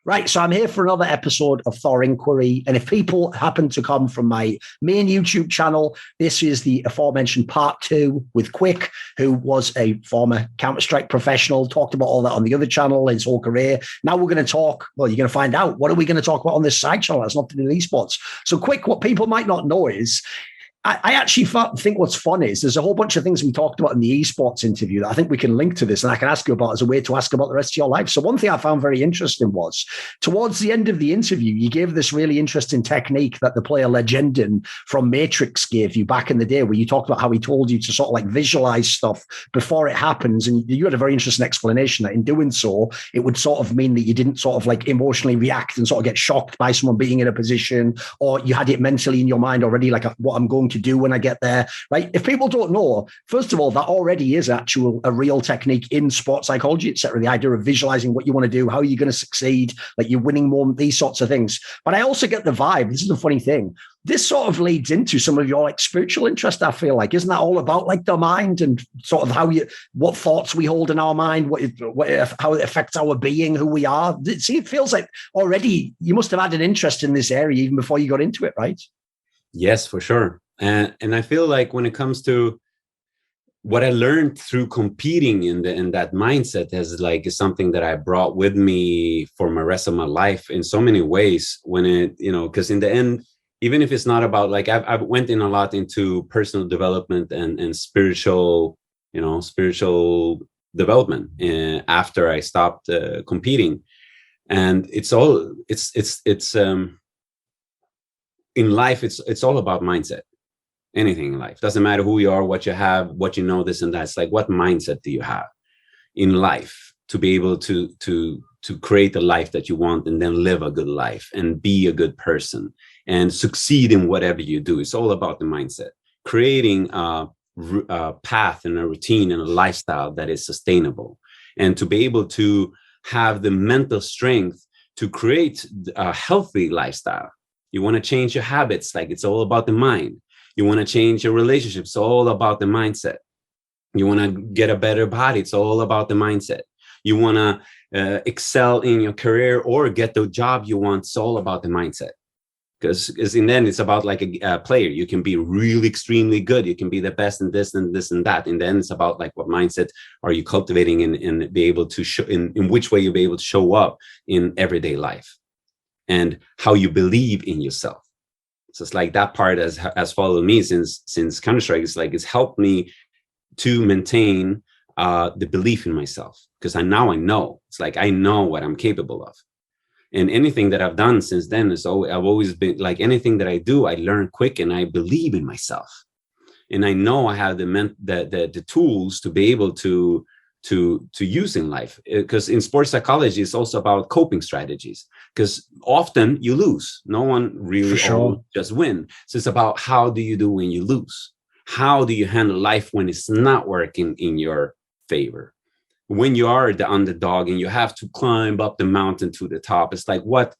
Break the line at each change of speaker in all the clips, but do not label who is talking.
Right, so I'm here for another episode of Thorinquiry, and if people happen to come from my main YouTube channel, this is the aforementioned part 2 with Quick, who was a former Counter-Strike professional, talked about all that on the other channel, his whole career. Now we're going to talk, well, you're going to find out, what are we going to talk about on this side channel that's not to do with esports? So Quick, what people might not know is, I actually think what's fun is there's a whole bunch of things we talked about in the esports interview that I think we can link to this and I can ask you about as a way to ask about the rest of your life. So one thing I found very interesting was towards the end of the interview, you gave this really interesting technique that the player Legendin from Matrix gave you back in the day, where you talked about how he told you to sort of like visualize stuff before it happens. And you had a very interesting explanation that in doing so, it would sort of mean that you didn't sort of like emotionally react and sort of get shocked by someone being in a position, or you had it mentally in your mind already, like what I'm going to do when I get there, right? If people don't know, first of all, that already is a real technique in sports psychology, etc. The idea of visualizing what you want to do, how are you going to succeed, like you're winning more, these sorts of things. But I also get the vibe, this is a funny thing, this sort of leads into some of your like spiritual interest, I feel like. Isn't that all about like the mind and sort of what thoughts we hold in our mind, how it affects our being, who we are? See, it feels like already you must have had an interest in this area even before you got into it, right?
Yes, for sure. And I feel like when it comes to what I learned through competing in that mindset is something that I brought with me for my rest of my life in so many ways. When it, because in the end, even if it's not about like I've went in a lot into personal development and spiritual development after I stopped competing, and it's in life, it's all about mindset. Anything in life, doesn't matter who you are, what you have, what you know, this and that. It's like, what mindset do you have in life to be able to create the life that you want, and then live a good life and be a good person and succeed in whatever you do? It's all about the mindset, creating a path and a routine and a lifestyle that is sustainable, and to be able to have the mental strength to create a healthy lifestyle. You want to change your habits, like it's all about the mind. You want to change your relationships, all about the mindset. You want to get a better body, it's all about the mindset. You want to excel in your career or get the job you want, it's all about the mindset. Because in the end, it's about like a player. You can be really extremely good. You can be the best in this and this and that. In the end, it's about like what mindset are you cultivating and be able to show, in which way you'll be able to show up in everyday life, and how you believe in yourself. So it's like that part has followed me since Counter-Strike. It's helped me to maintain the belief in myself, because I know. It's like I know what I'm capable of, and anything that I've done since then I've always been like, anything that I do, I learn quick, and I believe in myself, and I know I have the tools to be able to use in life. Because in sports psychology, it's also about coping strategies, because often you lose. No one really just win. So it's about, how do you do when you lose? How do you handle life when it's not working in your favor? When you are the underdog and you have to climb up the mountain to the top, it's like, what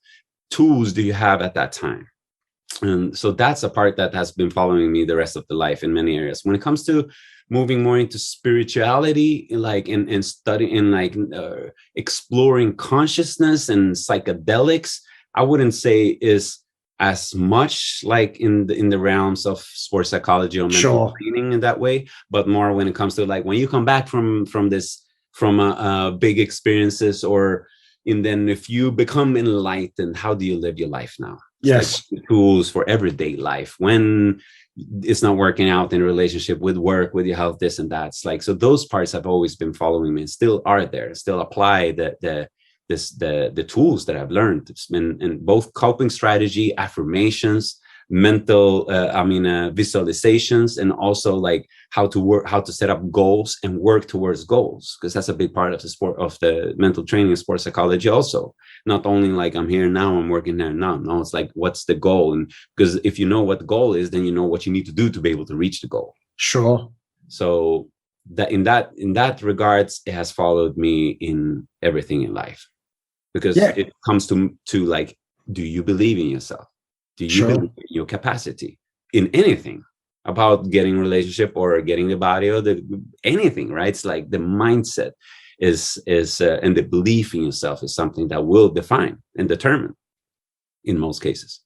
tools do you have at that time? And so that's a part that has been following me the rest of the life in many areas. When it comes to moving more into spirituality, like in studying, like exploring consciousness and psychedelics, I wouldn't say is as much like in the realms of sports psychology or mental training in that way, but more when it comes to like when you come back from big experiences, and then if you become enlightened, how do you live your life now?
Yes,
like tools for everyday life when it's not working out in a relationship, with work, with your health, this and that. It's like, so those parts have always been following me and still are there, still apply the tools that I've learned in both coping strategy, affirmations, mental visualizations, and also like how to set up goals and work towards goals, because that's a big part of the mental training and sports psychology also. Not only like I'm here now, I'm working there now. No, it's like, what's the goal? And because if you know what the goal is, then you know what you need to do to be able to reach the goal.
Sure.
So that in that regards, it has followed me in everything in life, because it comes to like, do you believe in yourself? Do you believe in your capacity in anything about getting a relationship or getting the body or anything, right? It's like the mindset. and the belief in yourself is something that will define and determine in most cases.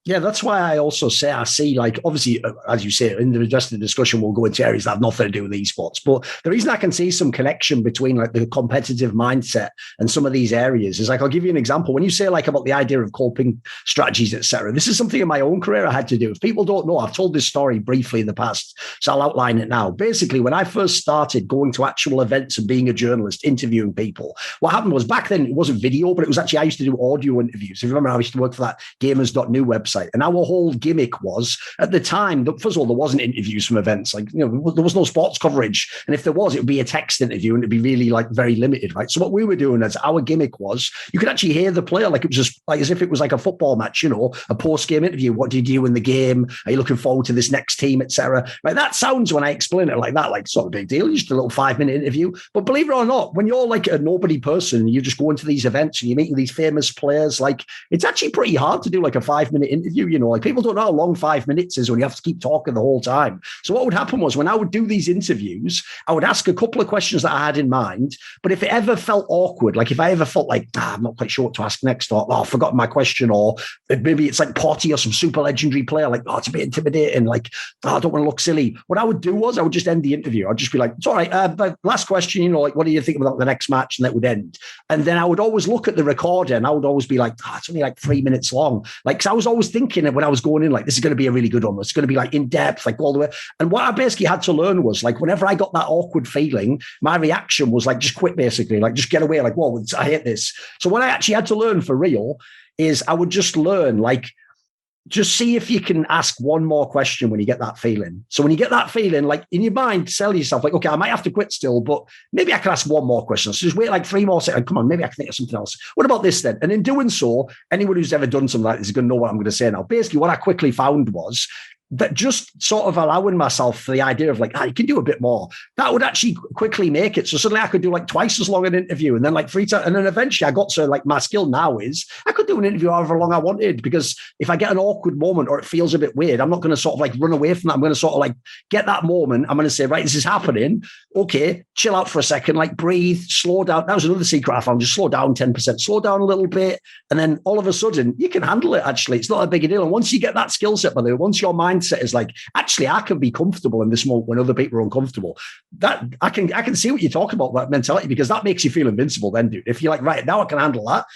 Yeah, that's why I also say I see, like, obviously, as you say, in the rest of the discussion, we'll go into areas that have nothing to do with esports. But the reason I can see some connection between like the competitive mindset and some of these areas is like, I'll give you an example. When you say like about the idea of coping strategies, etc., this is something in my own career I had to do. If people don't know, I've told this story briefly in the past, so I'll outline it now. Basically, when I first started going to actual events and being a journalist, interviewing people, what happened was back then it wasn't video, but it was actually, I used to do audio interviews. If you remember, I used to work for that gamers.new website. And our whole gimmick was, at the time, first of all, there wasn't interviews from events. Like, there was no sports coverage. And if there was, it would be a text interview and it'd be really like very limited, right? So what we were doing as our gimmick was, you could actually hear the player, like it was just like as if it was like a football match, a post-game interview. What did you do in the game? Are you looking forward to this next team, etc.? Right? That sounds, when I explain it like that, like it's not a big deal. Just a little 5-minute interview. But believe it or not, when you're like a nobody person, you just go into these events and you're meeting these famous players, like it's actually pretty hard to do like a 5-minute interview. Like people don't know how long 5 minutes is when you have to keep talking the whole time. So what would happen was when I would do these interviews, I would ask a couple of questions that I had in mind. But if it ever felt awkward, like if I ever felt like, I'm not quite sure what to ask next, or I've forgotten my question, or maybe it's like Potty or some super legendary player, like, it's a bit intimidating, like, I don't want to look silly. What I would do was I would just end the interview. I'd just be like, it's all right, but last question, like, what do you think about the next match? And that would end. And then I would always look at the recorder and I would always be like, it's only like 3 minutes long. Like, cause I was always thinking when I was going in, like, this is going to be a really good one. It's going to be like in depth, like all the way. And what I basically had to learn was like, whenever I got that awkward feeling, my reaction was like, just quit, basically, like just get away. Like, whoa, I hate this. So what I actually had to learn for real is I would just learn, like, just see if you can ask one more question when you get that feeling. So when you get that feeling, like in your mind, tell yourself like, okay, I might have to quit still, but maybe I can ask one more question. So just wait like 3 more seconds. Come on, maybe I can think of something else. What about this then? And in doing so, anyone who's ever done something like this is going to know what I'm going to say now. Basically, what I quickly found was that just sort of allowing myself for the idea of like, you can do a bit more, that would actually quickly make it. So suddenly I could do like twice as long an interview and then like 3 times. And then eventually I got to like, my skill now is I could do an interview however long I wanted, because if I get an awkward moment or it feels a bit weird, I'm not going to sort of like run away from that. I'm going to sort of like get that moment. I'm going to say, right, this is happening. Okay, chill out for a second, like breathe, slow down. That was another secret I found. Just slow down 10%, slow down a little bit. And then all of a sudden you can handle it. Actually, it's not a big deal. And once you get that skill set, by the way, once your mindset is like, actually, I can be comfortable in this moment when other people are uncomfortable, that I can see what you're talking about, that mentality, because that makes you feel invincible then, dude. If you're like, right, now I can handle that,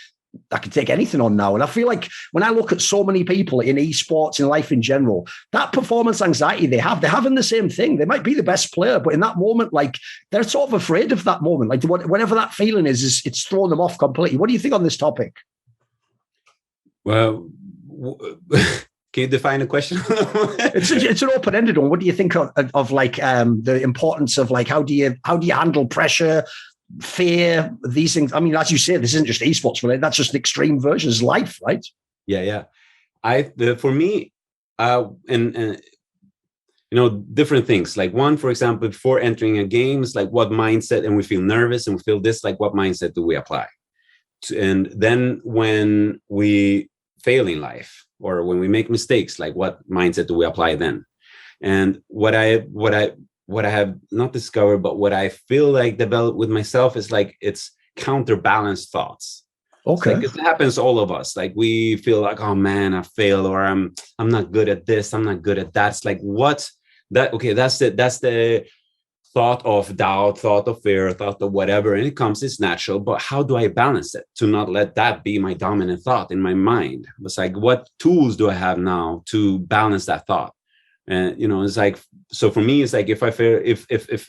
I can take anything on now. And I feel like when I look at so many people in esports, in life in general, that performance anxiety they're having the same thing. They might be the best player, but in that moment, like, they're sort of afraid of that moment. Like, whatever that feeling is it's thrown them off completely. What do you think on this topic?
Well, can you define a question?
It's an open-ended one. What do you think of like the importance of like how do you handle pressure, fear, these things? I mean, as you say, this isn't just esports related. That's just an extreme version of life, right?
Yeah. For me, and different things. Like one, for example, before entering a game, is like what mindset, and we feel nervous and we feel this. Like what mindset do we apply? And then when we fail in life, or when we make mistakes, like what mindset do we apply then? And what I have not discovered, but what I feel like developed with myself is like, it's counterbalanced thoughts.
Okay.
Because it happens to all of us. Like we feel like, oh man, I failed, or I'm not good at this, I'm not good at that. It's like, what's that? Okay, that's the thought of doubt, thought of fear, thought of whatever, and it comes, it's natural, but how do I balance it to not let that be my dominant thought in my mind? It's like, what tools do I have now to balance that thought? And it's like, so for me, it's like, if I feel, if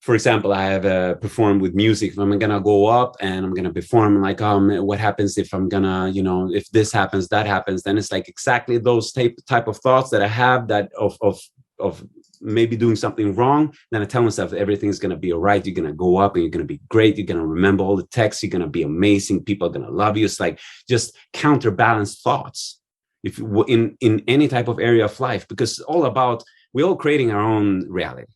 for example, I have performed with music, if I'm gonna go up and I'm gonna perform, like, what happens if I'm gonna, if this happens, that happens, then it's like exactly those type of thoughts that I have, that of maybe doing something wrong, then I tell myself everything's going to be all right. You're going to go up and you're going to be great. You're going to remember all the texts. You're going to be amazing. People are going to love you. It's like just counterbalance thoughts if in any type of area of life, because it's all about, we're all creating our own reality.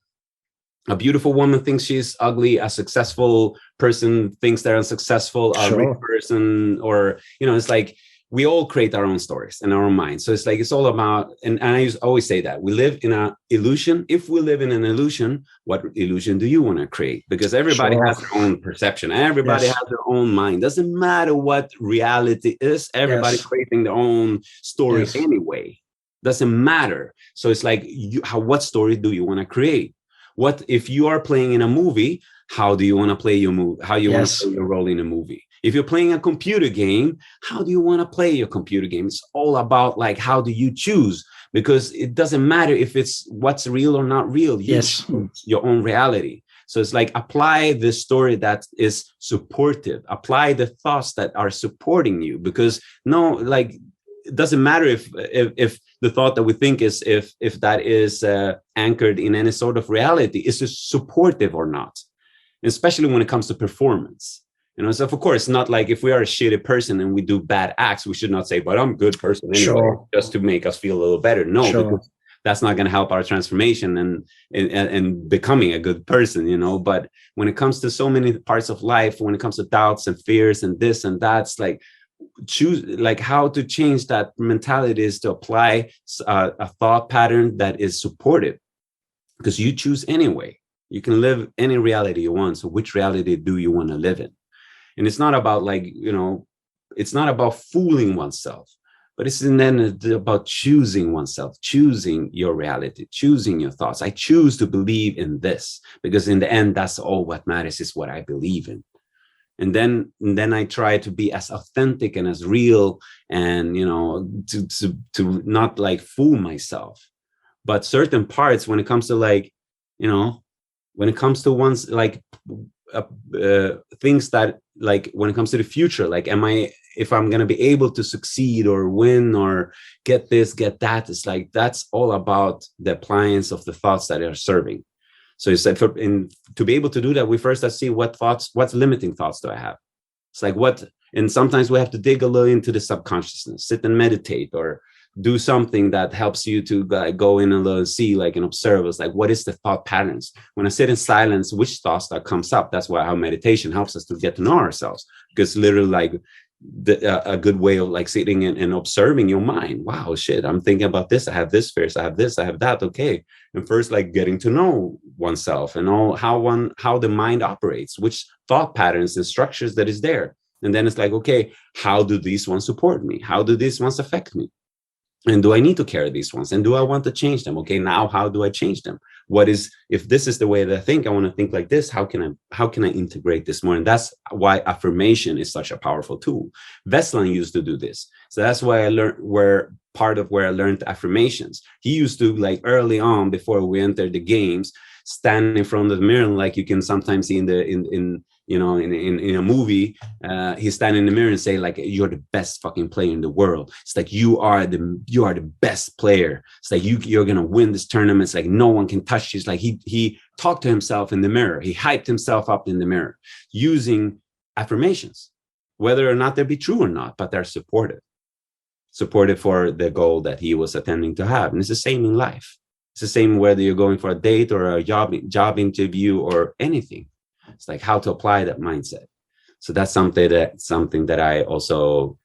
A beautiful woman thinks she's ugly. A successful person thinks they're unsuccessful. A rich person, or, it's like, we all create our own stories in our own mind. So it's like, it's all about, and I always say that we live in an illusion. If we live in an illusion, what illusion do you want to create? Because everybody has their own perception. Everybody has their own mind. Doesn't matter what reality is. Everybody creating their own story anyway. Doesn't matter. So it's like, what story do you want to create? What if you are playing in a movie? How do you want to play your movie? How you want to play your role in a movie? If you're playing a computer game, how do you want to play your computer game? It's all about like, how do you choose? Because it doesn't matter if it's what's real or not real. You choose your own reality. So it's like, apply the story that is supportive. Apply the thoughts that are supporting you. Because it doesn't matter if the thought that we think is if that is anchored in any sort of reality, is it supportive or not? Especially when it comes to performance. So of course, not like if we are a shitty person and we do bad acts, we should not say, but I'm a good person anyway, just to make us feel a little better. No, because that's not going to help our transformation and becoming a good person, But when it comes to so many parts of life, when it comes to doubts and fears and this and that's, like, choose, like, how to change that mentality is to apply a thought pattern that is supportive, because you choose anyway. You can live any reality you want. So which reality do you want to live in? And it's not about it's not about fooling oneself, but it's then about choosing oneself, choosing your reality, choosing your thoughts. I choose to believe in this, because in the end, that's all what matters, is what I believe in. And then I try to be as authentic and as real, and, to not like fool myself. But certain parts, when it comes to when it comes to one's like things that, like, when it comes to the future, like, if I'm going to be able to succeed or win or get this, get that, it's like, that's all about the appliance of the thoughts that are serving. So it's like, to be able to do that, we first have to see what limiting thoughts do I have? It's like, and sometimes we have to dig a little into the subconsciousness, sit and meditate, or do something that helps you to go in a little, see, like, and observe. It's like, what is the thought patterns? When I sit in silence, which thoughts that comes up? That's why how meditation helps us to get to know ourselves, because literally, like, a good way of like sitting and observing your mind. Wow, shit, I'm thinking about this. I have this fears. I have this. I have that. Okay. And first, like, getting to know oneself and all how the mind operates, which thought patterns and structures that is there. And then it's like, okay, how do these ones support me? How do these ones affect me? And do I need to carry these ones? And do I want to change them? Okay, now how do I change them? If this is the way that I think, I want to think like this, how can I integrate this more? And that's why affirmation is such a powerful tool. Veslan used to do this. So that's why I learned where I learned affirmations. He used to, like, early on, before we entered the games, stand in front of the mirror, like you can sometimes see in a movie, he's standing in the mirror and say, like, you're the best fucking player in the world. It's like, you are the best player. It's like, you're gonna win this tournament. It's like, no one can touch you. It's like he talked to himself in the mirror. He hyped himself up in the mirror using affirmations, whether or not they be true or not, but they're supportive for the goal that he was attending to have. And it's the same in life. It's the same whether you're going for a date or a job interview or anything. It's like how to apply that mindset. So that's something that I also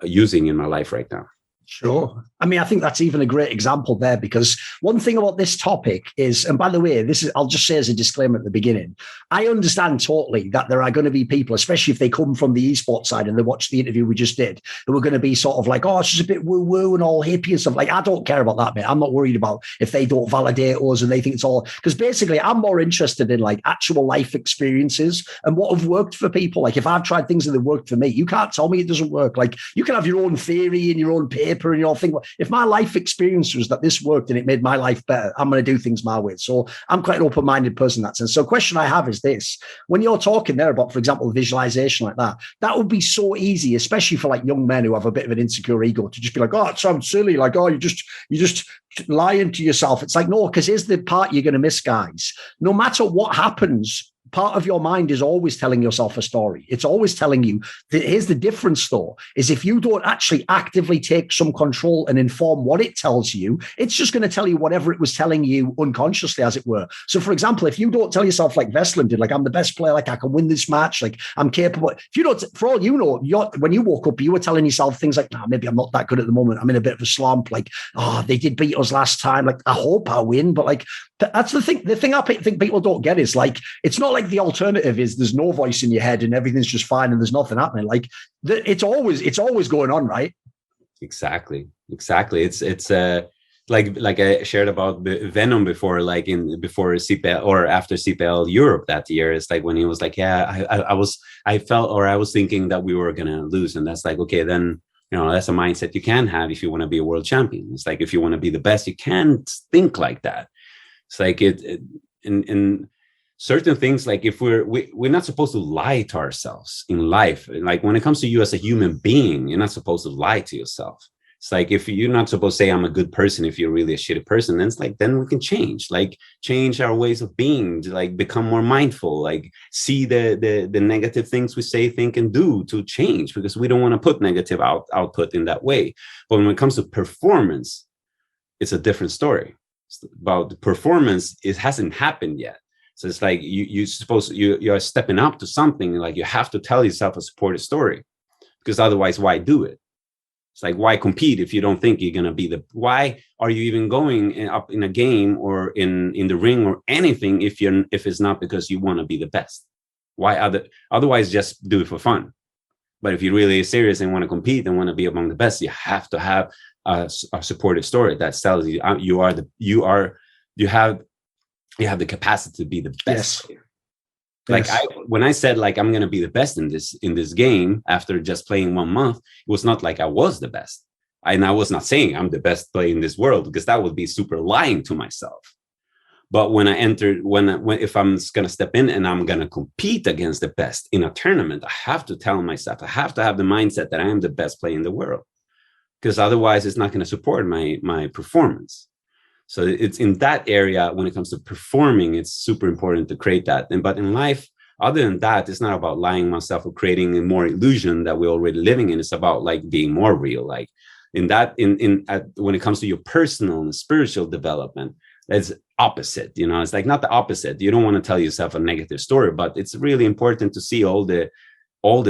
using in my life right now.
Sure. I mean, I think that's even a great example there, because one thing about this topic is, and by the way, I'll just say as a disclaimer at the beginning, I understand totally that there are going to be people, especially if they come from the esports side and they watch the interview we just did, who are going to be sort of like, oh, it's just a bit woo-woo and all hippie and stuff. Like, I don't care about that, mate. I'm not worried about if they don't validate us and they think it's all, because basically I'm more interested in like actual life experiences and what have worked for people. Like, if I've tried things and they've worked for me, you can't tell me it doesn't work. Like, you can have your own theory and your own paper and your thing. If my life experience was that this worked and it made my life better, I'm going to do things my way. So I'm quite an open-minded person in that sense. So the question I have is this: when you're talking there about, for example, visualization like that would be so easy, especially for like young men who have a bit of an insecure ego, to just be like, oh, it sounds silly. Like, oh, you just lying to yourself. It's like, no, because here's the part you're going to miss, guys. No matter what happens part of your mind is always telling yourself a story. It's always telling you that here's the difference though, is if you don't actually actively take some control and inform what it tells you, it's just going to tell you whatever it was telling you unconsciously, as it were. So for example, if you don't tell yourself like Vestlin did, like I'm the best player, like I can win this match, like I'm capable. If you don't, for all you know, when you woke up, you were telling yourself things like, nah, maybe I'm not that good at the moment. I'm in a bit of a slump. Like, oh, they did beat us last time. Like, I hope I win. But like, that's the thing. The thing I think people don't get is like, it's not like the alternative is there's no voice in your head and everything's just fine and there's nothing happening. Like, it's always going on, right?
Exactly. It's like I shared about Venom before, like before CPL or after CPL Europe that year. It's like when he was like, yeah, I was thinking that we were gonna lose, and that's like, okay, then that's a mindset you can have if you want to be a world champion. It's like if you want to be the best, you can't think like that. It's like in certain things, like if we're not supposed to lie to ourselves in life. Like when it comes to you as a human being, you're not supposed to lie to yourself. It's like if you're not supposed to say I'm a good person if you're really a shitty person, then it's like then we can change our ways of being, to like become more mindful, like see the negative things we say, think, and do to change, because we don't want to put negative output in that way. But when it comes to performance, it's a different story. It's about the performance, it hasn't happened yet. So it's like you're stepping up to something, like you have to tell yourself a supportive story, because otherwise why do it? It's like, why compete if you don't think you're going to be why are you even going up in a game or in the ring or anything if it's not because you want to be the best? Otherwise just do it for fun. But if you're really serious and want to compete and want to be among the best, you have to have a supportive story that tells you you have the capacity to be the best. Yes. Like when I said like I'm gonna be the best in this game after just playing 1 month, it was not like I was the best. And I was not saying I'm the best player in this world, because that would be super lying to myself. But when I entered, if I'm gonna step in and I'm gonna compete against the best in a tournament, I have to tell myself, I have to have the mindset that I am the best player in the world, because otherwise it's not gonna support my performance. So it's in that area, when it comes to performing, it's super important to create that. But in life, other than that, it's not about lying myself or creating a more illusion that we're already living in. It's about like being more real. Like when it comes to your personal and spiritual development, it's opposite. It's like not the opposite. You don't want to tell yourself a negative story, but it's really important to see all the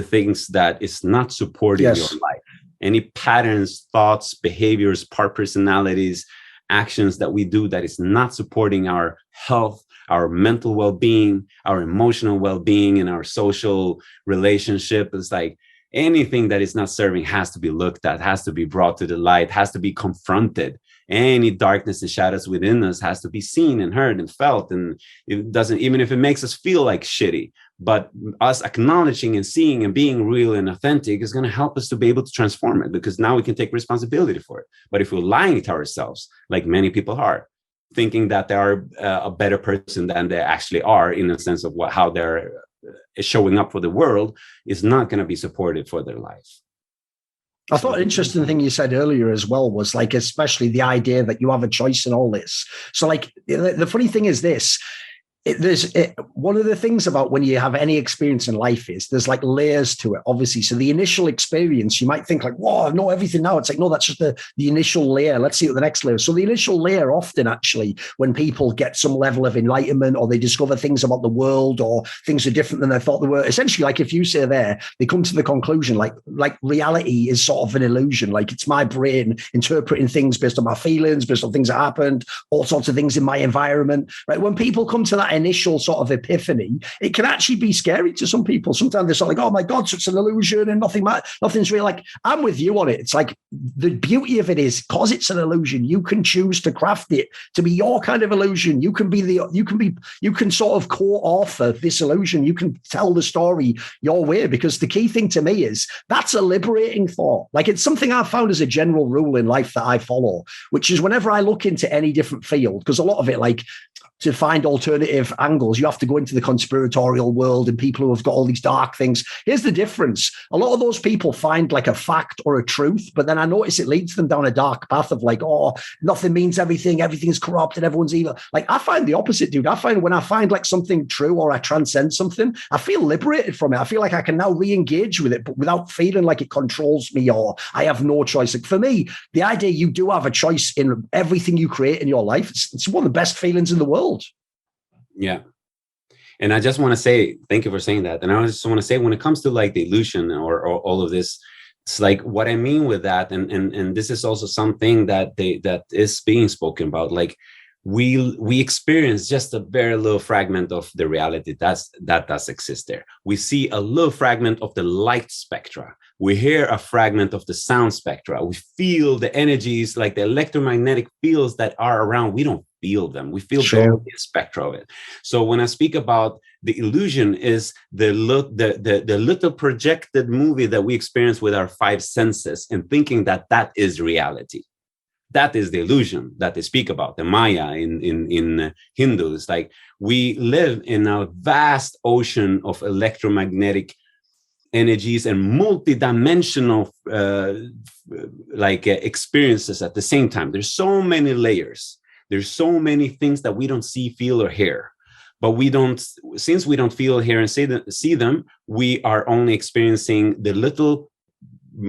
things that is not supporting your life. Any patterns, thoughts, behaviors, part personalities, actions that we do that is not supporting our health, our mental well-being, our emotional well-being, and our social relationship. Is like anything that is not serving has to be looked at, has to be brought to the light, has to be confronted. Any darkness and shadows within us has to be seen and heard and felt. And it doesn't, even if it makes us feel like shitty, but us acknowledging and seeing and being real and authentic is going to help us to be able to transform it, because now we can take responsibility for it. But if we're lying to ourselves, like many people are, thinking that they are a better person than they actually are, in the sense of how they're showing up for the world, is not going to be supported for their life.
I thought an interesting thing you said earlier as well was like, especially the idea that you have a choice in all this. So like the funny thing is this, one of the things about when you have any experience in life is there's like layers to it, obviously. So the initial experience, you might think like, whoa, I know everything now. It's like, no, that's just the initial layer. Let's see what the next layer is. So the initial layer often actually, when people get some level of enlightenment or they discover things about the world or things are different than they thought they were, essentially, like if you say there, they come to the conclusion like reality is sort of an illusion. Like it's my brain interpreting things based on my feelings, based on things that happened, all sorts of things in my environment, right? When people come to that initial sort of epiphany, it can actually be scary to some people. Sometimes they're sort of like, oh my God, so it's an illusion and nothing's real. Like, I'm with you on it. It's like the beauty of it is, because it's an illusion, you can choose to craft it to be your kind of illusion. You can sort of co-author this illusion. You can tell the story your way, because the key thing to me is that's a liberating thought. Like, it's something I've found as a general rule in life that I follow, which is whenever I look into any different field, because a lot of it, like, to find alternative angles, you have to go into the conspiratorial world and people who have got all these dark things. Here's the difference. A lot of those people find like a fact or a truth, but then I notice it leads them down a dark path of like, oh, nothing means everything, everything's corrupt and everyone's evil. Like, I find the opposite, dude. I find when I find like something true or I transcend something, I feel liberated from it. I feel like I can now re-engage with it, but without feeling like it controls me or I have no choice. Like, for me, the idea you do have a choice in everything you create in your life, it's one of the best feelings in the world.
Yeah. And I just want to say, thank you for saying that. And I just want to say, when it comes to like the illusion or all of this, it's like what I mean with that. And this is also something that is being spoken about. Like we experience just a very little fragment of the reality that does exist there. We see a little fragment of the light spectra. We hear a fragment of the sound spectra. We feel the energies, like the electromagnetic fields that are around. We don't feel them. We feel the spectra of it. So when I speak about the illusion, is the little projected movie that we experience with our five senses and thinking that is reality. That is the illusion that they speak about. The Maya in Hindu is like, we live in a vast ocean of electromagnetic energies and multi-dimensional experiences at the same time. There's so many layers. There's so many things that we don't see, feel, or hear. But since we don't feel, hear, and see them, we are only experiencing the little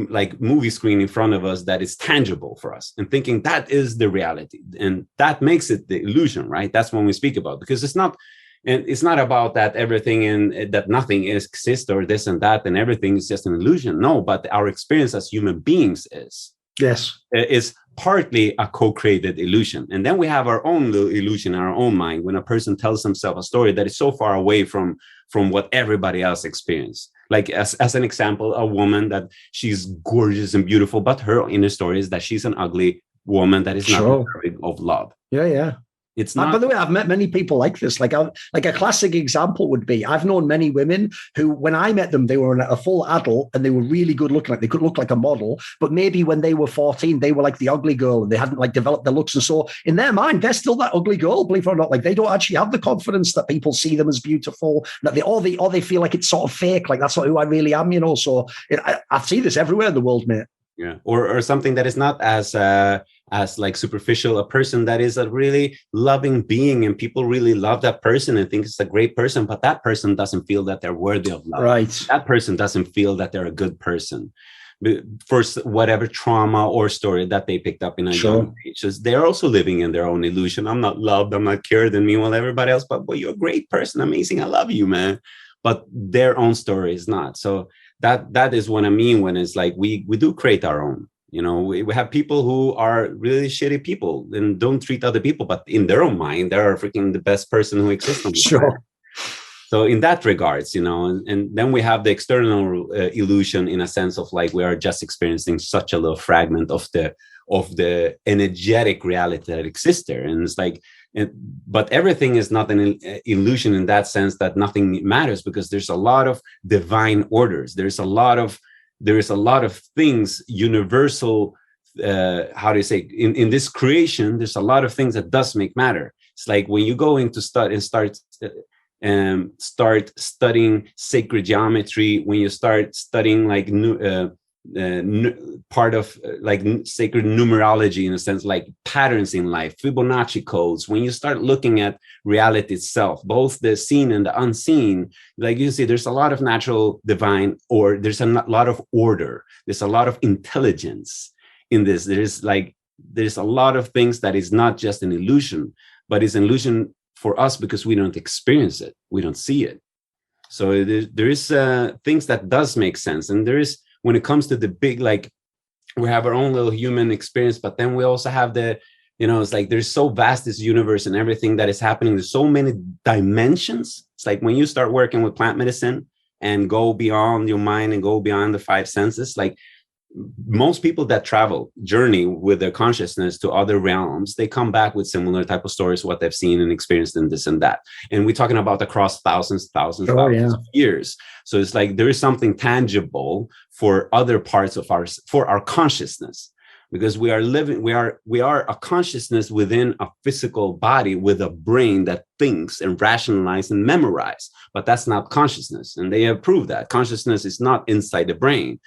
like movie screen in front of us that is tangible for us, and thinking that is the reality. And that makes it the illusion, right? That's when we speak about, because it's not about that everything and that nothing exists or this and that and everything is just an illusion. No, but our experience as human beings is partly a co-created illusion. And then we have our own little illusion in our own mind when a person tells himself a story that is so far away from what everybody else experienced. Like as an example, a woman that she's gorgeous and beautiful, but her inner story is that she's an ugly woman that is not deserving of love.
Yeah.
It's not.
By the way, I've met many people like this. Like a classic example would be, I've known many women who, when I met them, they were a full adult and they were really good looking. Like they could look like a model, but maybe when they were 14, they were like the ugly girl and they hadn't like developed their looks. And so in their mind, they're still that ugly girl, believe it or not. Like they don't actually have the confidence that people see them as beautiful, that they feel like it's sort of fake. Like that's not who I really am, you know? So I see this everywhere in the world, mate.
Yeah. Or something that is not as like superficial, a person that is a really loving being and people really love that person and think it's a great person, but that person doesn't feel that they're worthy of love.
Right.
That person doesn't feel that they're a good person for whatever trauma or story that they picked up in a young age. They're also living in their own illusion. I'm not loved, I'm not cared, and meanwhile everybody else, but you're a great person, amazing, I love you, man. But their own story is not. So that is what I mean when it's like we do create our own. You know, we have people who are really shitty people and don't treat other people, but in their own mind, they're freaking the best person who exists on this planet. So in that regards, you know, and then we have the external illusion in a sense of like we are just experiencing such a little fragment of the energetic reality that exists there. And it's like, but everything is not an illusion in that sense that nothing matters, because there's a lot of divine orders. There is a lot of things, universul, how do you say, in this creation, there's a lot of things that does make matter. It's like when you go into start studying sacred geometry, when you start studying like part of like sacred numerology, in a sense, like patterns in life, Fibonacci codes, when you start looking at reality itself, both the seen and the unseen, like you see, there's a lot of natural divine, or there's a lot of order, there's a lot of intelligence in this. There's a lot of things that is not just an illusion, but is an illusion for us because we don't experience it, we don't see it. So there is things that does make sense, and there is, when it comes to the big, like we have our own little human experience, but then we also have it's like there's so vast this universe and everything that is happening. There's so many dimensions. It's like when you start working with plant medicine and go beyond your mind and go beyond the five senses, like most people that journey with their consciousness to other realms, they come back with similar type of stories, what they've seen and experienced in this and that. And we're talking about across thousands of years. So it's like there is something tangible for other parts of our consciousness, because we are a consciousness within a physical body with a brain that thinks and rationalizes and memorizes. But that's not consciousness. And they have proved that consciousness is not inside the brain.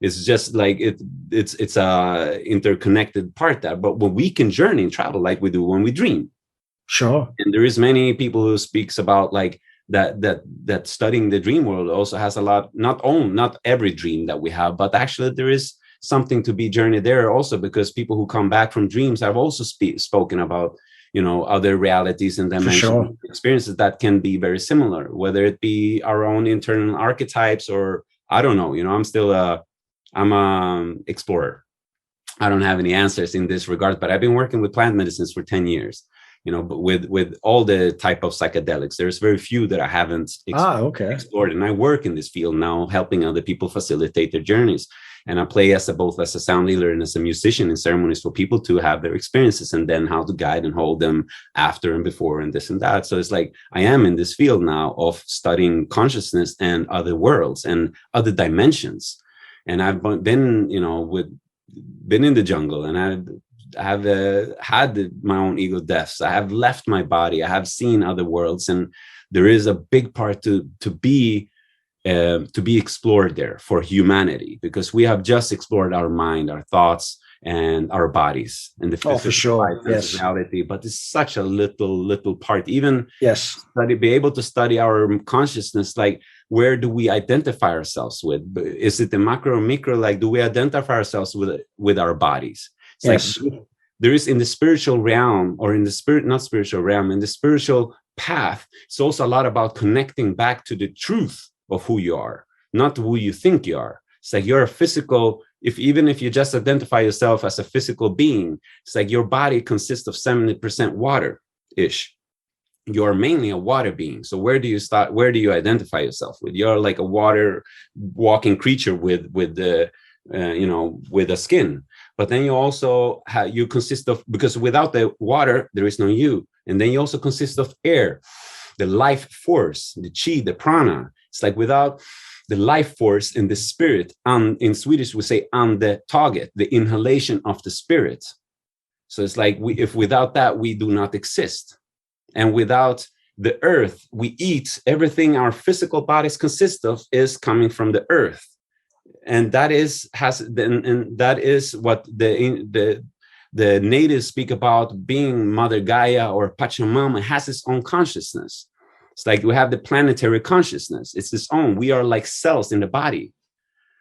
It's just like it's a interconnected part there. But when we can journey and travel like we do when we dream,
sure.
and there is many people who speaks about like that studying the dream world also has a lot, not every dream that we have, but actually there is something to be journeyed there also, because people who come back from dreams have also spoken about, you know, other realities and dimensions,
sure.
experiences that can be very similar, whether it be our own internal archetypes or I don't know, you know, I'm a explorer. I don't have any answers in this regard, but I've been working with plant medicines for 10 years, you know, but with all the type of psychedelics. There's very few that I haven't explored. And I work in this field now, helping other people facilitate their journeys. And I play both as a sound healer and as a musician in ceremonies for people to have their experiences, and then how to guide and hold them after and before and this and that. So it's like I am in this field now of studying consciousness and other worlds and other dimensions. And I've been, you know, been in the jungle, and I have had my own ego deaths. I have left my body. I have seen other worlds, and there is a big part to be explored there for humanity, because we have just explored our mind, our thoughts, and our bodies, and the physical
for sure. Yes.
reality. But it's such a little part. Even be able to study our consciousness, like where do we identify ourselves with? Is it the macro or micro? Like, do we identify ourselves with our bodies? It's like there is in the spiritual realm, or in the not spiritual realm, in the spiritual path, it's also a lot about connecting back to the truth of who you are, not who you think you are. It's like you're a physical, even if you just identify yourself as a physical being, it's like your body consists of 70% water-ish. You're mainly a water being. So where do you start? Where do you identify yourself with? You're like a water walking creature with the with a skin. But then you also you consist of, because without the water there is no you. And then you also consist of air, the life force, the chi, the prana. It's like without the life force and the spirit, and in Swedish we say andetaget, the inhalation of the spirit. So it's like if without that we do not exist. And without the earth, we eat. Everything our physical bodies consist of is coming from the earth, and that is what the natives speak about. Being Mother Gaia or Pachamama has its own consciousness. It's like we have the planetary consciousness. It's its own. We are like cells in the body.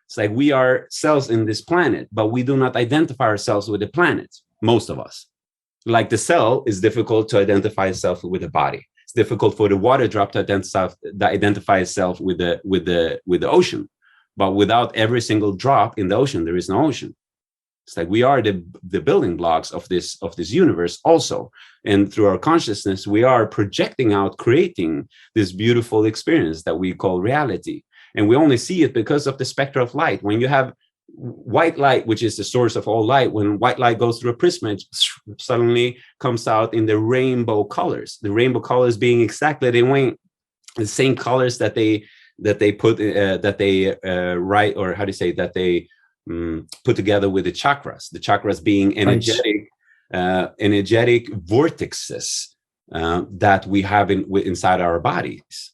It's like we are cells in this planet, but we do not identify ourselves with the planet. Most of us. Like the cell is difficult to identify itself with the body. It's difficult for the water drop to identify itself with the ocean. But without every single drop in the ocean, there is no ocean. It's like we are the building blocks of this universe also. And through our consciousness, we are projecting out, creating this beautiful experience that we call reality. And we only see it because of the spectra of light. When you have white light, which is the source of all light, when white light goes through a prism, it suddenly comes out in the rainbow colors. The rainbow colors being exactly the same colors that they write, or how do you say, that they put together with the chakras being energetic vortexes that we have inside our bodies.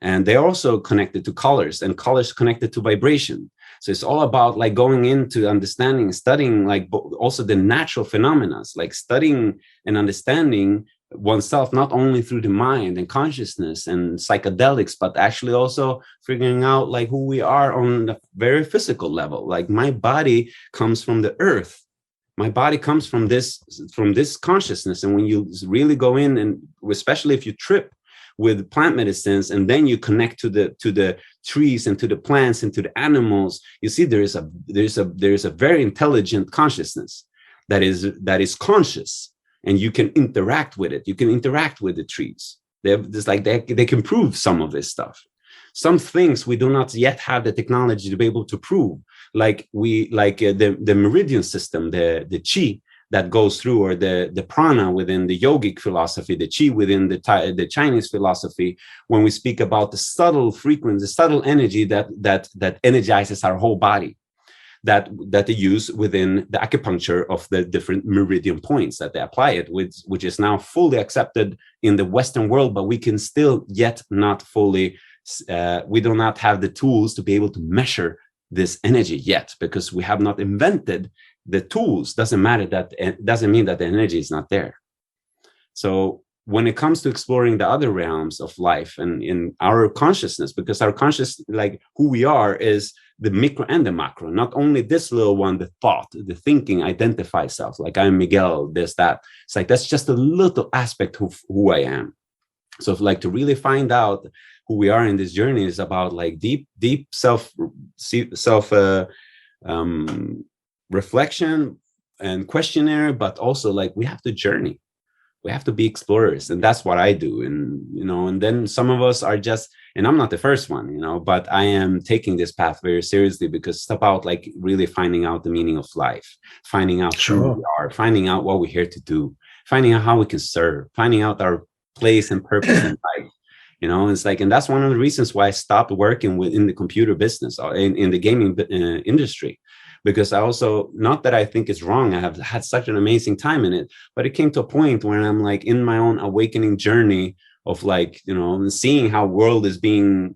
And they're also connected to colors, and colors connected to vibration. So it's all about like going into understanding, studying like also the natural phenomena, like studying and understanding oneself, not only through the mind and consciousness and psychedelics, but actually also figuring out like who we are on a very physical level. Like my body comes from the earth. My body comes from this consciousness. And when you really go in, and especially if you trip with plant medicines, and then you connect to the trees and to the plants and to the animals, you see there is a very intelligent consciousness that is conscious, and you can interact with it. You can interact with the trees. They can prove some of this stuff. Some things we do not yet have the technology to be able to prove, like the meridian system, the chi that goes through, or the prana within the yogic philosophy, the chi within the Chinese philosophy. When we speak about the subtle frequency, the subtle energy that energizes our whole body, that they use within the acupuncture of the different meridian points that they apply it with, which is now fully accepted in the Western world, but we can still yet not fully, we do not have the tools to be able to measure this energy yet, because we have not invented the tools. Doesn't matter that, it doesn't mean that the energy is not there. So when it comes to exploring the other realms of life and in our consciousness, because our conscious, like who we are, is the micro and the macro, not only this little one, the thought, the thinking, identify self, like I'm Miguel, this, that. It's like, that's just a little aspect of who I am. So if, like, to really find out who we are in this journey is about like deep self reflection and questionnaire, but also like we have to journey. We have to be explorers, and that's what I do. And, you know, and then some of us are just, and I'm not the first one, you know, but I am taking this path very seriously, because it's about like really finding out the meaning of life, finding out who we are, finding out what we're here to do, finding out how we can serve, finding out our place and purpose in life. You know, it's like, and that's one of the reasons why I stopped working in the computer business or in the gaming industry. Because I also, not that I think it's wrong, I have had such an amazing time in it, but it came to a point where I'm like in my own awakening journey of like, you know, seeing how world is being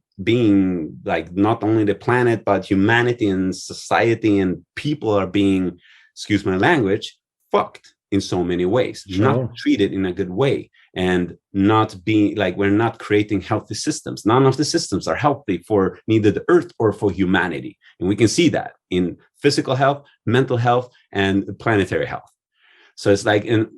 like not only the planet, but humanity and society and people are being, excuse my language, fucked in so many ways, not treated in a good way, and not being like, we're not creating healthy systems. None of the systems are healthy for neither the earth or for humanity. And we can see that in physical health, mental health, and planetary health. So it's like in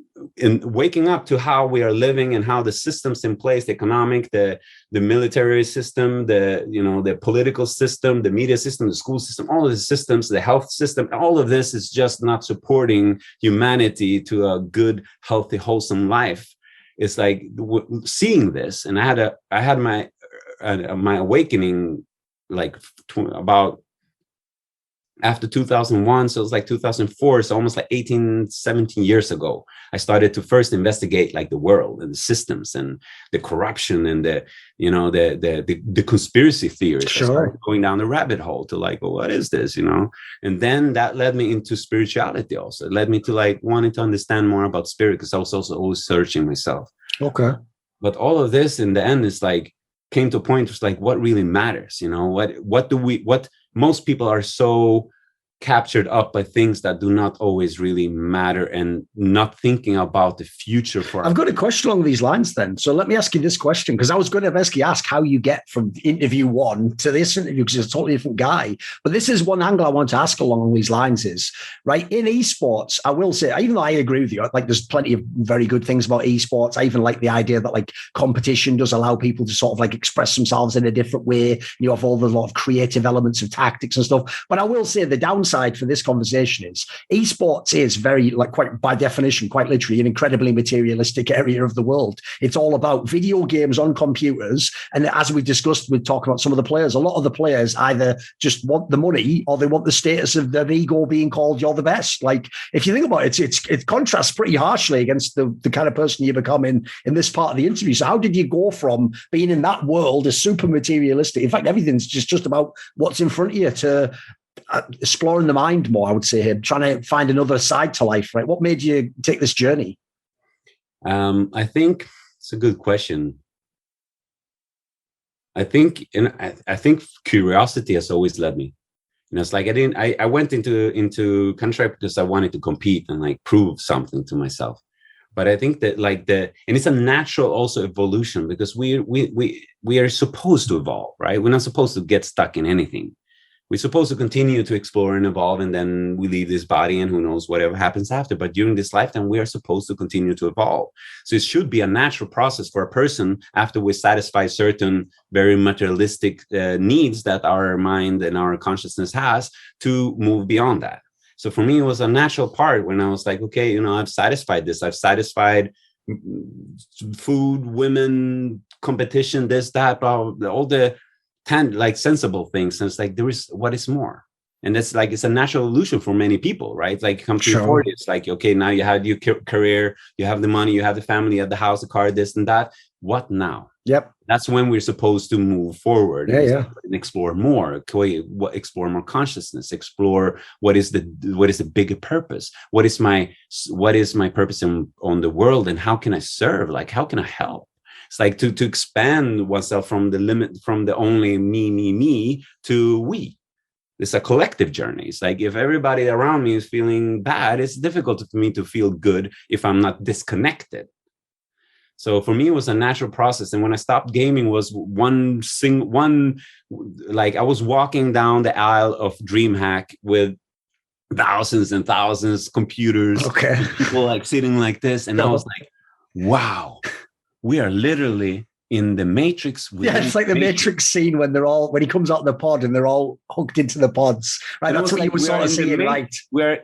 waking up to how we are living and how the systems in place, the economic, the military system, the political system, the media system, the school system, all of the systems, the health system, all of this is just not supporting humanity to a good, healthy, wholesome life. It's like seeing this, and I had my awakening like about after 2001, so it was like 2004, so almost like 17 years ago, I started to first investigate like the world and the systems and the corruption and the conspiracy theories. I started going down the rabbit hole to like, well, what is this, you know? And then that led me into spirituality also. It led me to like wanting to understand more about spirit, because I was also always searching myself. Okay. But all of this in the end is like, came to a point was like, what really matters, you know? What most people are so captured up by things that do not always really matter, and not thinking about the future for.
I've got a question along these lines then. So let me ask you this question, because I was going to basically ask how you get from interview one to this interview, because it's a totally different guy. But this is one angle I want to ask along these lines is, right, in esports, I will say, even though I agree with you, like there's plenty of very good things about esports. I even like the idea that like competition does allow people to sort of like express themselves in a different way. You have all the lot of creative elements of tactics and stuff. But I will say the downside for this conversation is esports is very, like, quite by definition, quite literally an incredibly materialistic area of the world. It's all about video games on computers. And as we discussed with talking about some of the players, a lot of the players either just want the money or they want the status of their ego being called you're the best. Like, if you think about it, it contrasts pretty harshly against the kind of person you become in this part of the interview. So how did you go from being in that world as super materialistic? In fact, everything's just about what's in front of you, to exploring the mind more, I would say, here, trying to find another side to life, right? What made you take this journey?
I think it's a good question. I think curiosity has always led me. You know, it's like I went into contract because I wanted to compete and like prove something to myself. But I think that and it's a natural also evolution, because we are supposed to evolve, right? We're not supposed to get stuck in anything. We're supposed to continue to explore and evolve, and then we leave this body and who knows whatever happens after. But during this lifetime, we are supposed to continue to evolve. So it should be a natural process for a person, after we satisfy certain very materialistic needs that our mind and our consciousness has, to move beyond that. So for me, it was a natural part when I was like, okay, you know, I've satisfied this. I've satisfied food, women, competition, this, that, all the like sensible things. And it's like, what is more? And that's like, it's a natural illusion for many people, right? Like, come to your 40s, it's like, okay, now you have your career, you have the money, you have the family, you have the house, the car, this and that. What now? Yep. That's when we're supposed to move forward and explore more, explore more consciousness, explore what is the bigger purpose? What is my purpose on the world, and how can I serve? Like, how can I help? It's like to expand oneself from the limit, from the only me to we. it's a collective journey. It's like if everybody around me is feeling bad, it's difficult for me to feel good if I'm not disconnected. So for me, it was a natural process. And when I stopped gaming was like I was walking down the aisle of DreamHack with thousands and thousands of computers, people like sitting like this. And I was like, wow, we are literally in the Matrix.
Yeah, it's like the Matrix scene when he comes out of the pod and they're all hooked into the pods, right? That's what you were sort of seeing, right?
We're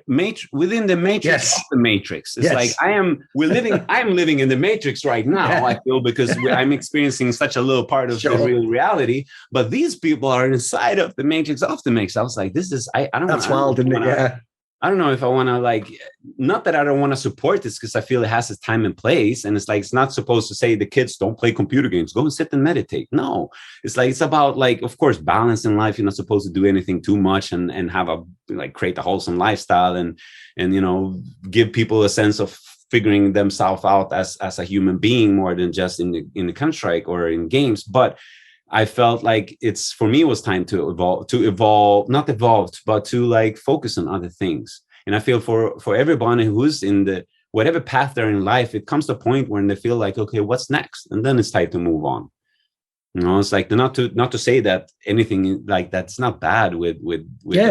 within the Matrix of the Matrix. It's like I'm living in the Matrix right now, I feel, because I'm experiencing such a little part of the real reality. But these people are inside of the Matrix of the Matrix. I was like, I don't know.
That's wild, isn't it? Yeah.
I don't know if I want to, like, not that I don't want to support this, because I feel it has its time and place. And it's like, it's not supposed to say the kids don't play computer games, go and sit and meditate. No, it's like, it's about, like, of course, balance in life. You're not supposed to do anything too much and have create a wholesome lifestyle and, give people a sense of figuring themselves out as a human being more than just in the Counter-Strike or in games. But I felt like it was time to focus on other things. And I feel for everybody who's in whatever path they're in life, it comes to a point when they feel like, okay, what's next? And then it's time to move on. It's like not to say that anything like that's not bad with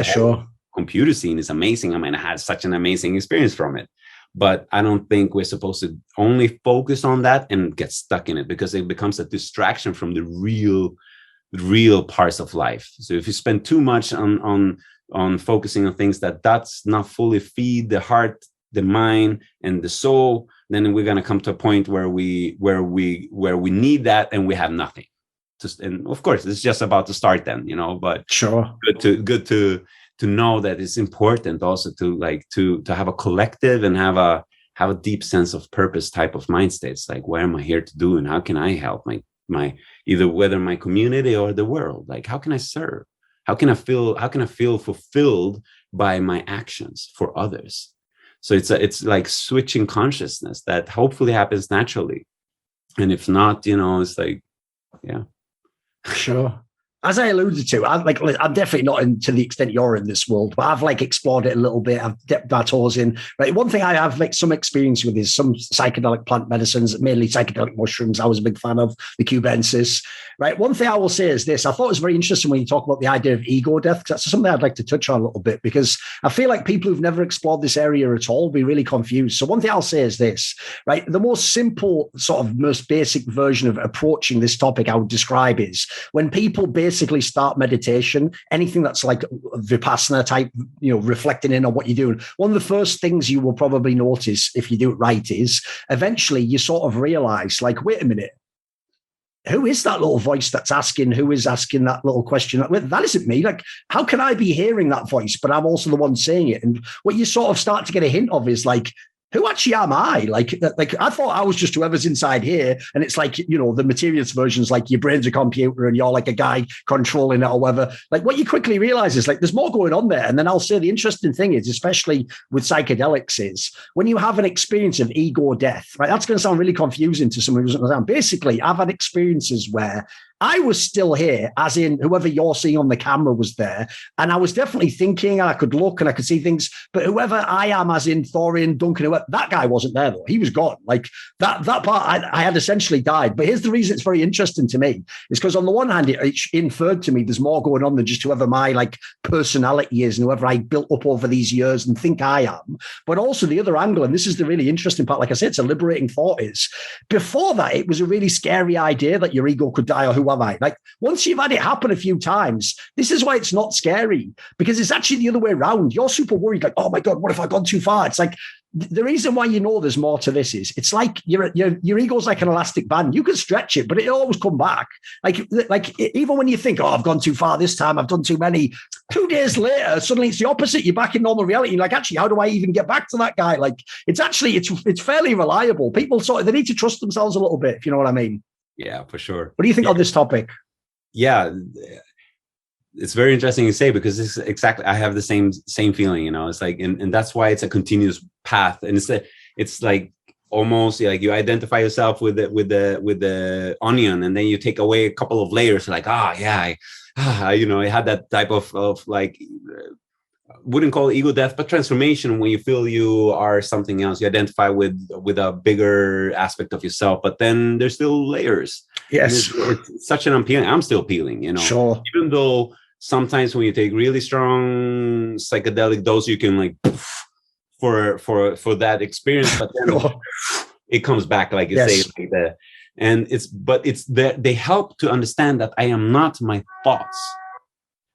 sure.
Computer scene is amazing. I mean, I had such an amazing experience from it. But I don't think we're supposed to only focus on that and get stuck in it, because it becomes a distraction from the real parts of life. So if you spend too much on focusing on things that's not fully feed the heart, the mind, and the soul, then we're going to come to a point where we need that and we have nothing. And of course, it's just about to start then, But
sure,
good to know that it's important also to have a collective and have a deep sense of purpose type of mind states. Like, what am I here to do, and how can I help my either whether my community or the world? Like, how can I serve? How can I feel fulfilled by my actions for others? So it's like switching consciousness that hopefully happens naturally, and if not, it's like, yeah,
sure. As I alluded to, I'm definitely not to the extent you're in this world, but I've explored it a little bit. I've dipped my toes in. Right, one thing I have some experience with is some psychedelic plant medicines, mainly psychedelic mushrooms. I was a big fan of the cubensis. Right, one thing I will say is this: I thought it was very interesting when you talk about the idea of ego death, because that's something I'd like to touch on a little bit, because I feel like people who've never explored this area at all will be really confused. So one thing I'll say is this: right, the most simple, sort of most basic version of approaching this topic I would describe is when people basically start meditation, anything that's like Vipassana type, reflecting in on what you're doing. One of the first things you will probably notice if you do it right is eventually you sort of realize, like, wait a minute, who is that little voice that's asking? Who is asking that little question? That isn't me. Like, how can I be hearing that voice, but I'm also the one saying it? And what you sort of start to get a hint of is like, who actually am I? Like I thought I was just whoever's inside here. And it's like, the materialist version's like your brain's a computer and you're like a guy controlling it or whatever. Like, what you quickly realize is, like, there's more going on there. And then I'll say the interesting thing is, especially with psychedelics, is when you have an experience of ego death, right? That's going to sound really confusing to someone who doesn't understand. Basically, I've had experiences where I was still here, as in whoever you're seeing on the camera was there. And I was definitely thinking, and I could look and I could see things, but whoever I am, as in Thorin, Duncan, whoever, that guy wasn't there though. He was gone. Like that part, I had essentially died. But here's the reason it's very interesting to me, is because on the one hand, it inferred to me there's more going on than just whoever my personality is and whoever I built up over these years and think I am. But also the other angle, and this is the really interesting part, like I said, it's a liberating thought, is before that, it was a really scary idea that your ego could die, or who am I? Like, once you've had it happen a few times, this is why it's not scary, because it's actually the other way around. You're super worried, like, oh my God, what if I've gone too far? It's like, the reason why there's more to this is it's like your ego's like an elastic band. You can stretch it, but it'll always come back. Like even when you think, oh, I've gone too far this time, I've done too many, 2 days later, suddenly it's the opposite. You're back in normal reality. You're like, actually, how do I even get back to that guy? Like, it's fairly reliable. People they need to trust themselves a little bit, if you know what I mean.
Yeah, for sure.
What do you think on this topic?
Yeah, it's very interesting to say, because this is exactly, I have the same feeling, it's like, and that's why it's a continuous path. And it's like almost like you identify yourself with the onion, and then you take away a couple of layers, like, yeah, I had that type of like, wouldn't call it ego death, but transformation, when you feel you are something else, you identify with a bigger aspect of yourself, but then there's still layers.
Yes.
And it's such an unpeeling. I'm still peeling,
Sure.
even though sometimes when you take really strong psychedelic dose, you can like for that experience, but then
Sure.
it comes back, like you say,
Yes.
like that. And it's that they help to understand that I am not my thoughts.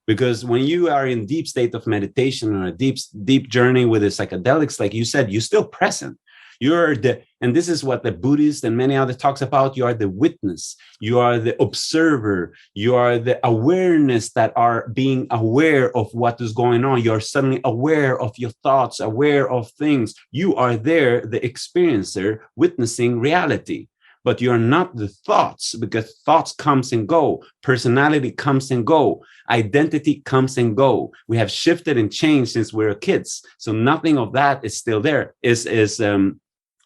Because when you are in deep state of meditation or a deep journey with the psychedelics, like you said, you're still present. And this is what the Buddhist and many other talks about. You are the witness, you are the observer, you are the awareness that are being aware of what is going on. You're suddenly aware of your thoughts, aware of things. You are there, the experiencer, witnessing reality. But you're not the thoughts, because thoughts comes and go, personality comes and go, identity comes and go. We have shifted and changed since we were kids, so nothing of that is still there. Is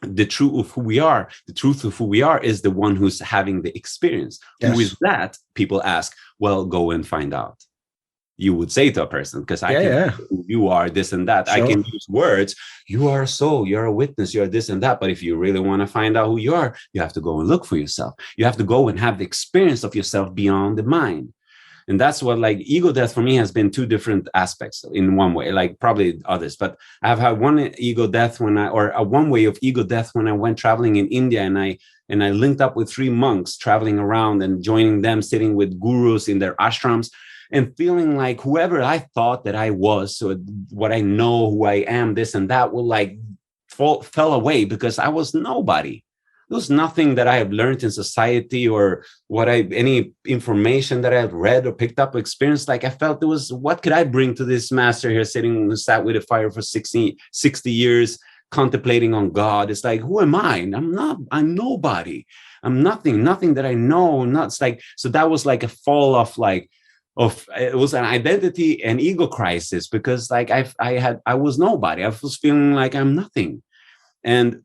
the truth of who we are. The truth of who we are is the one who's having the experience. Yes. Who is that? People ask. Well, go and find out. You would say to a person, because I can, you are this and that. Sure. I can use words. You are a soul, you're a witness, you're this and that. But if you really want to find out who you are, you have to go and look for yourself. You have to go and have the experience of yourself beyond the mind. And that's what, like, ego death for me has been two different aspects in one way, like probably others. But I've had one ego death one way of ego death when I went traveling in India, and I linked up with 3 monks traveling around and joining them, sitting with gurus in their ashrams, and feeling like whoever I thought that I was, or what I know, who I am, this and that, will like fell away, because I was nobody. There was nothing that I have learned in society, or any information that I had read or picked up or experienced. Like, I felt there was, what could I bring to this master here who sat with a fire for 60 years, contemplating on God? It's like, who am I? I'm nobody. I'm nothing that I know. It's like, so that was like a fall off, it was an identity and ego crisis, because like I was nobody. I was feeling like I'm nothing. And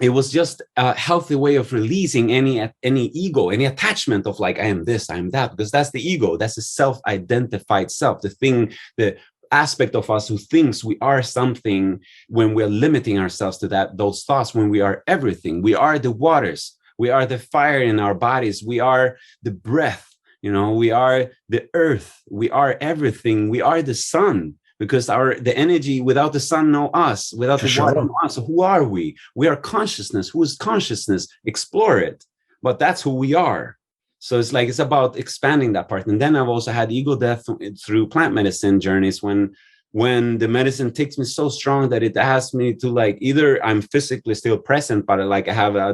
it was just a healthy way of releasing any ego, any attachment of like, I am this, I am that, because that's the ego. That's the self-identified self, the aspect of us who thinks we are something, when we're limiting ourselves to those thoughts, when we are everything. We are the waters, we are the fire in our bodies, we are the breath, we are the earth, we are everything, we are the sun. Because the energy, without the sun, no us, without the water, no us. So who are we? We are consciousness. Who is consciousness? Explore it. But that's who we are. So it's about expanding that part. And then I've also had ego death through plant medicine journeys, when the medicine takes me so strong that it asks me to, like, either I'm physically still present, but like I have I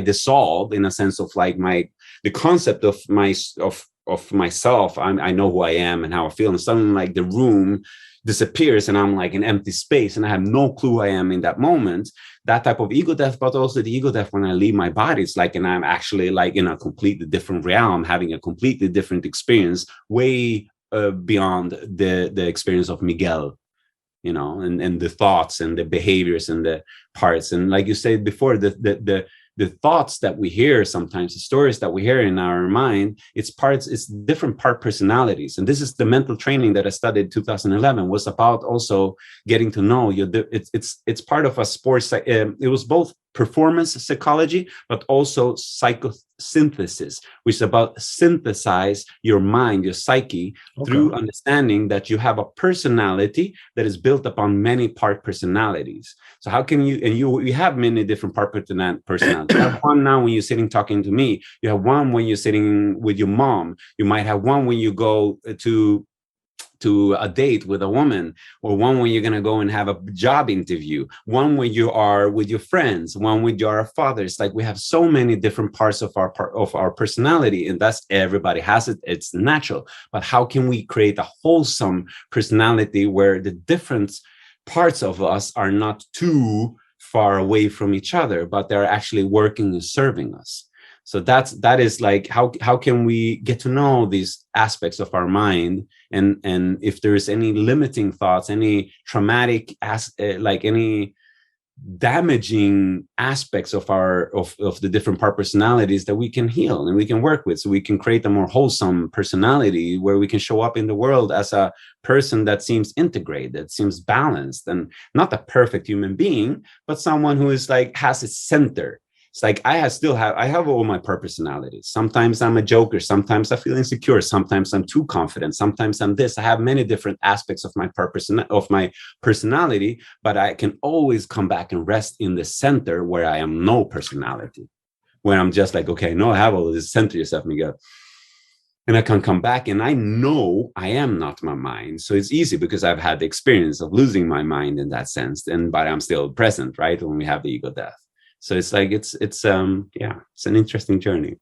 dissolve, in a sense of like the concept of myself. I know who I am and how I feel, and suddenly like the room disappears and I'm like in empty space and I have no clue who I am in that moment. That type of ego death, but also the ego death when I leave my body. It's like, and I'm actually like in a completely different realm, having a completely different experience, way beyond the experience of Miguel, and the thoughts and the behaviors and the parts. And like you said before, the thoughts that we hear, sometimes the stories that we hear in our mind, it's different part personalities. And this is the mental training that I studied in 2011, was about also getting to know you. It's part of a sports. It was both performance psychology, but also psychosynthesis, which is about synthesize your mind, your psyche, through understanding that you have a personality that is built upon many part personalities. So how can you have many different part personalities. You have one now when you're sitting talking to me. You have one when you're sitting with your mom. You might have one when you go to a date with a woman, or one when you're going to go and have a job interview, one when you are with your friends, one when you are a father. It's like we have so many different parts of our personality, and that's, everybody has it. It's natural. But how can we create a wholesome personality where the different parts of us are not too far away from each other, but they're actually working and serving us? So that is like, how can we get to know these aspects of our mind, and if there is any limiting thoughts, any traumatic any damaging aspects of the different part personalities that we can heal and we can work with, so we can create a more wholesome personality where we can show up in the world as a person that seems integrated, that seems balanced, and not a perfect human being, but someone who is like has its center. It's like I have all my personalities. Sometimes I'm a joker. Sometimes I feel insecure. Sometimes I'm too confident. Sometimes I'm this. I have many different aspects of my personality, but I can always come back and rest in the center where I am no personality, where I'm just like, okay, no, I have all of this. Center yourself, Miguel. And I can come back and I know I am not my mind. So it's easy because I've had the experience of losing my mind in that sense. But I'm still present, right? When we have the ego death. So it's like, it's an interesting journey.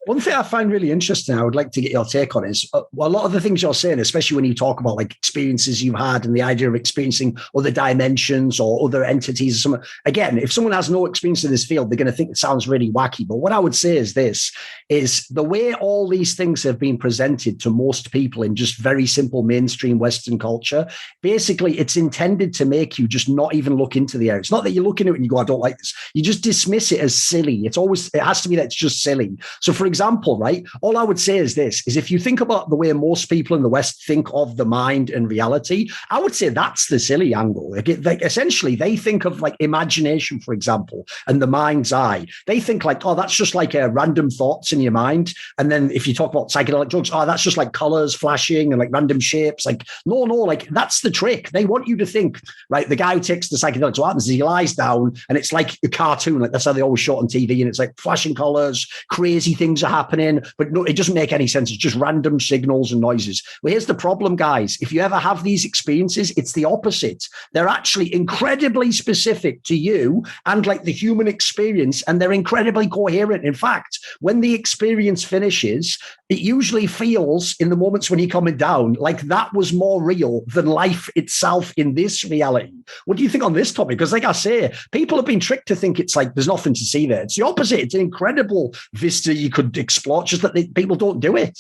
One thing I find really interesting, I would like to get your take on, is a lot of the things you're saying, especially when you talk about like experiences you've had and the idea of experiencing other dimensions or other entities or something. Again, if someone has no experience in this field, they're going to think it sounds really wacky. But what I would say is this, is the way all these things have been presented to most people in just very simple mainstream Western culture, basically it's intended to make you just not even look into the area. It's not that you look into it and you go, I don't like this. You just dismiss it as silly. It has to be that it's just silly. So for example, right, all I would say is this, is if you think about the way most people in the West think of the mind and reality, I would say that's the silly angle. Like essentially, they think of like imagination, for example, and the mind's eye. They think like, oh, that's just like random thoughts in your mind. And then if you talk about psychedelic drugs, oh, that's just like colors flashing and like random shapes. Like, no, like that's the trick. They want you to think, right, the guy who takes the psychedelics, what happens is he lies down and it's like a cartoon. Like that's how they always show it on TV. And it's like flashing colors, crazy things are happening, but no, it doesn't make any sense. It's just random signals and noises. Well, here's the problem, guys. If you ever have these experiences, it's the opposite. They're actually incredibly specific to you and like the human experience, and they're incredibly coherent. In fact, when the experience finishes, it usually feels in the moments when you're coming down like that was more real than life itself in this reality. What do you think on this topic? Because like I say, people have been tricked to think it's like there's nothing to see there. It's the opposite. It's an incredible vista you could explore, just that people don't do it.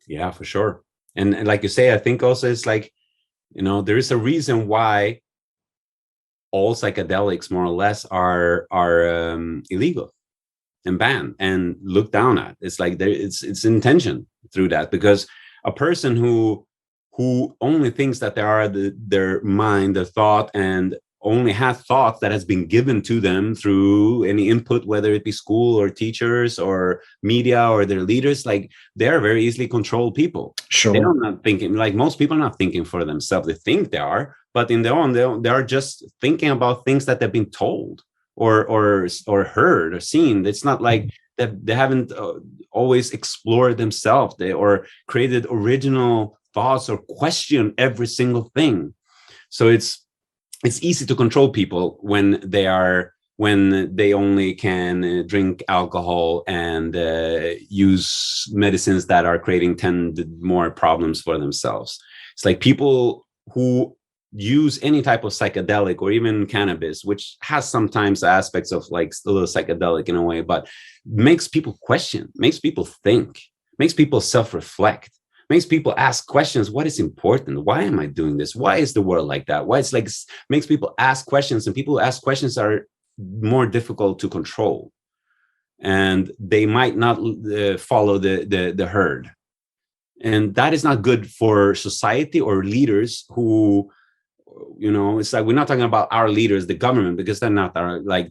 Yeah, for sure. And like you say, I think also it's like, there is a reason why all psychedelics more or less are illegal and banned and looked down at. It's like it's intention through that, because a person who only thinks that they are their mind, their thought, and only have thoughts that has been given to them through any input, whether it be school or teachers or media or their leaders, like they're very easily controlled people.
Sure.
They're not thinking, like most people are not thinking for themselves. They think they are, but in their own, they are just thinking about things that they've been told or heard or seen. It's not like they haven't always explored themselves or created original thoughts or question every single thing. So it's easy to control people when they only can drink alcohol and use medicines that are creating 10 more problems for themselves. It's like people who use any type of psychedelic or even cannabis, which has sometimes aspects of like a little psychedelic in a way, but makes people question, makes people think, makes people self-reflect, makes people ask questions. What is important? Why am I doing this? Why is the world like that? Why it's like, makes people ask questions, and people who ask questions are more difficult to control, and they might not follow the herd. And that is not good for society or leaders who, it's like, we're not talking about our leaders, the government, because they're not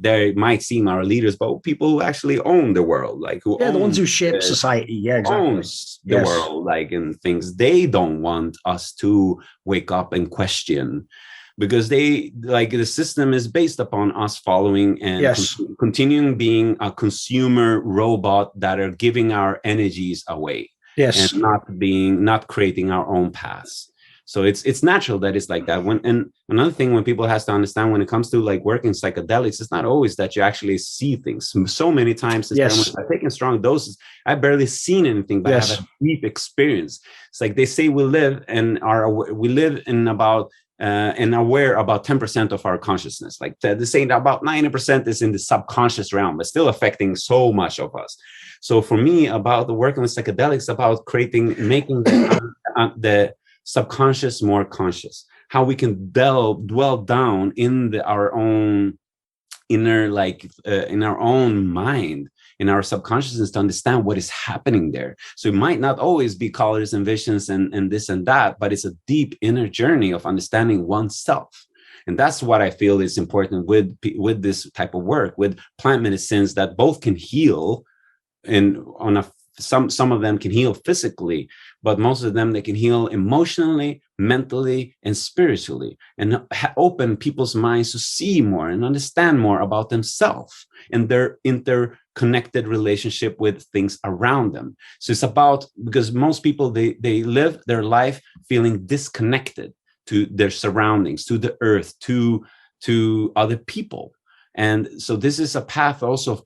they might seem our leaders, but people who actually own the world, like who
the ones who shape society, exactly.
Owns the world, like, and things. They don't want us to wake up and question, because they like the system is based upon us following and continuing being a consumer robot that are giving our energies away, and not creating our own paths. So it's natural that it's like that. And another thing, when people has to understand, when it comes to like working psychedelics, it's not always that you actually see things. So many times, when I'm taking strong doses, I've barely seen anything, but I have a deep experience. It's like they say we live in about and aware about 10% of our consciousness. Like they're saying that about 90% is in the subconscious realm, but still affecting so much of us. So for me, about the working with psychedelics, about making the subconscious more conscious. how we can dwell down in our own inner, in our own mind, in our subconsciousness, to understand what is happening there. So it might not always be colors and visions and this and that, but it's a deep inner journey of understanding oneself. And that's what I feel is important with this type of work, with plant medicines that both can heal, and some of them can heal physically, but most of them, they can heal emotionally, mentally, and spiritually, and open people's minds to see more and understand more about themselves and their interconnected relationship with things around them. So it's about, because most people, they live their life feeling disconnected to their surroundings, to the earth, to other people. And so this is a path also of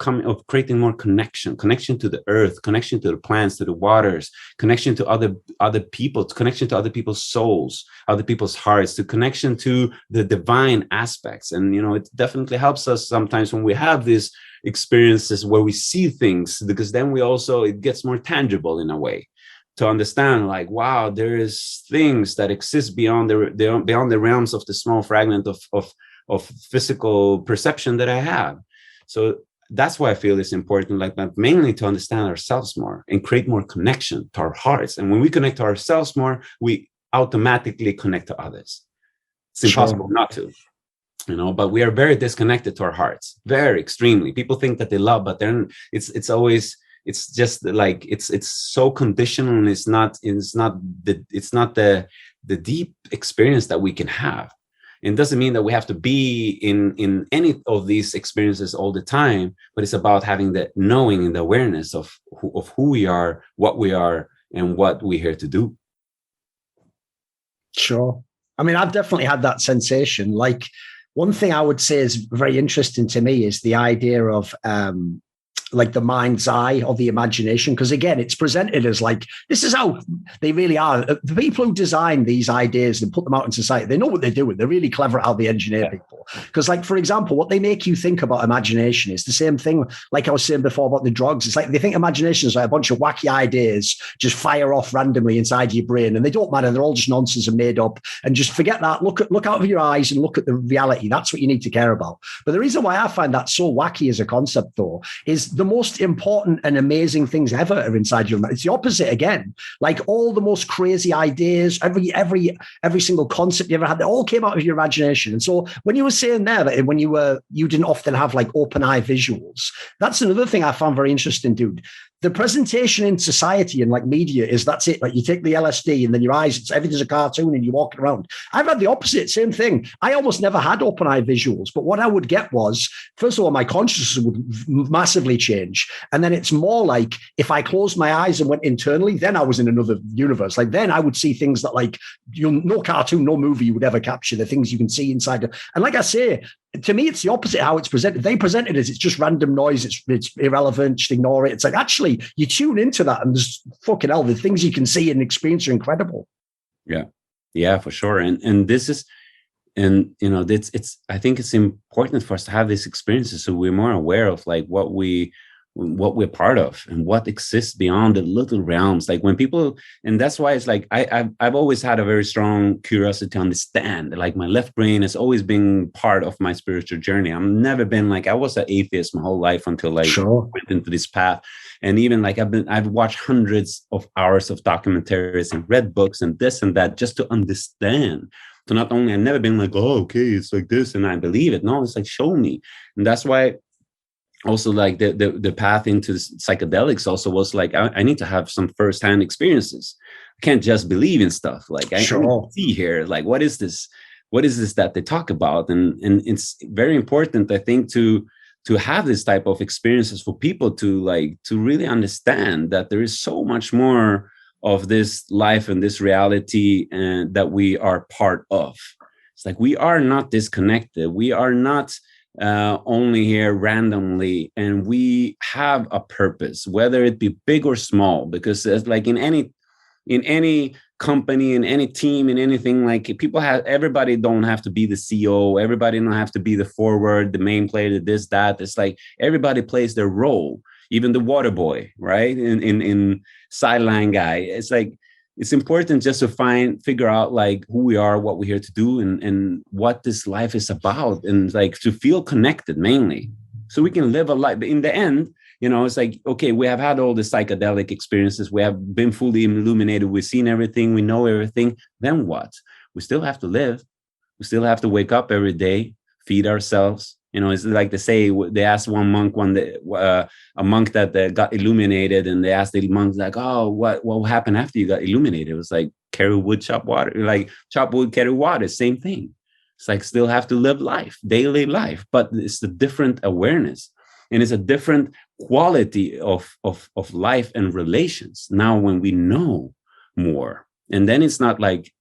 creating more connection to the earth, connection to the plants, to the waters, connection to other people, connection to other people's souls, other people's hearts, to connection to the divine aspects. And, it definitely helps us sometimes when we have these experiences where we see things, because then it gets more tangible in a way, to understand, like, wow, there is things that exist beyond the realms of the small fragment of physical perception that I have. So that's why I feel it's important, mainly to understand ourselves more and create more connection to our hearts. And when we connect to ourselves more, we automatically connect to others. It's impossible not to, but we are very disconnected to our hearts, very extremely. People think that they love, but then it's just like, it's so conditional, and it's not the deep experience that we can have. It doesn't mean that we have to be in any of these experiences all the time, but it's about having the knowing and the awareness of who we are, what we are, and what we're here to do.
Sure. I mean, I've definitely had that sensation. Like, one thing I would say is very interesting to me is the idea of like the mind's eye or the imagination. Because again, it's presented as like, this is how they really are. The people who design these ideas and put them out in society, they know what they're doing. They're really clever at how they engineer people. Because, like, for example, what they make you think about imagination is the same thing, like I was saying before about the drugs. It's like they think imagination is like a bunch of wacky ideas just fire off randomly inside your brain, and they don't matter. They're all just nonsense and made up. And just forget that. Look out of your eyes and look at the reality. That's what you need to care about. But the reason why I find that so wacky as a concept, though, is the most important and amazing things ever are inside your mind. It's the opposite again. Like, all the most crazy ideas, every single concept you ever had, they all came out of your imagination. And so when you were saying there that when you didn't often have like open eye visuals, that's another thing I found very interesting, dude. The presentation in society and like media is that's it. Like, you take the LSD and then your eyes, everything's a cartoon and you're walking around. I've had the opposite, same thing. I almost never had open eye visuals, but what I would get was, first of all, my consciousness would massively change. And then it's more like, if I closed my eyes and went internally, then I was in another universe. Like, then I would see things that, like, no cartoon, no movie would ever capture the things you can see inside. And like I say, to me, it's the opposite how it's presented. They present it as it's just random noise. It's irrelevant. Just ignore it. It's like, actually, you tune into that and there's fucking hell, the things you can see and experience are incredible.
Yeah, for sure. And this is, and it's I think it's important for us to have these experiences so we're more aware of like what we're part of and what exists beyond the little realms. Like, when people, and that's why it's like I've always had a very strong curiosity to understand. Like, my left brain has always been part of my spiritual journey. I've never been like, I was an atheist my whole life until I went into this path. And even like I've watched hundreds of hours of documentaries and read books and this and that just to understand. So not only I've never been like, oh, okay, it's like this and I believe it. No, it's like, show me. And that's why also like the path into psychedelics also was like, I need to have some firsthand experiences. I can't just believe in stuff. Like, I need to see here, like, what is this that they talk about? And it's very important, I think, to have this type of experiences for people to really understand that there is so much more of this life and this reality and that we are part of. It's like, we are not disconnected. We are not only here randomly, and we have a purpose, whether it be big or small, because it's like in any company, in any team, in anything, like, everybody don't have to be the CEO, everybody don't have to be the forward, the main player, this, that. It's like everybody plays their role, even the water boy, right? In sideline guy. It's like it's important just to figure out like who we are, what we're here to do, and what this life is about, and like to feel connected mainly, so we can live a life. But in the end, it's like, okay, we have had all the psychedelic experiences, we have been fully illuminated, we've seen everything, we know everything. Then what? We still have to live. We still have to wake up every day, feed ourselves. It's like they asked one monk one day, a monk that got illuminated, and they asked the monk like, oh, what happened after you got illuminated? It was like, carry wood, chop water, like chop wood, carry water, same thing. It's like, still have to live life, daily life, but it's a different awareness, and it's a different quality of life and relations now when we know more. And then it's not like,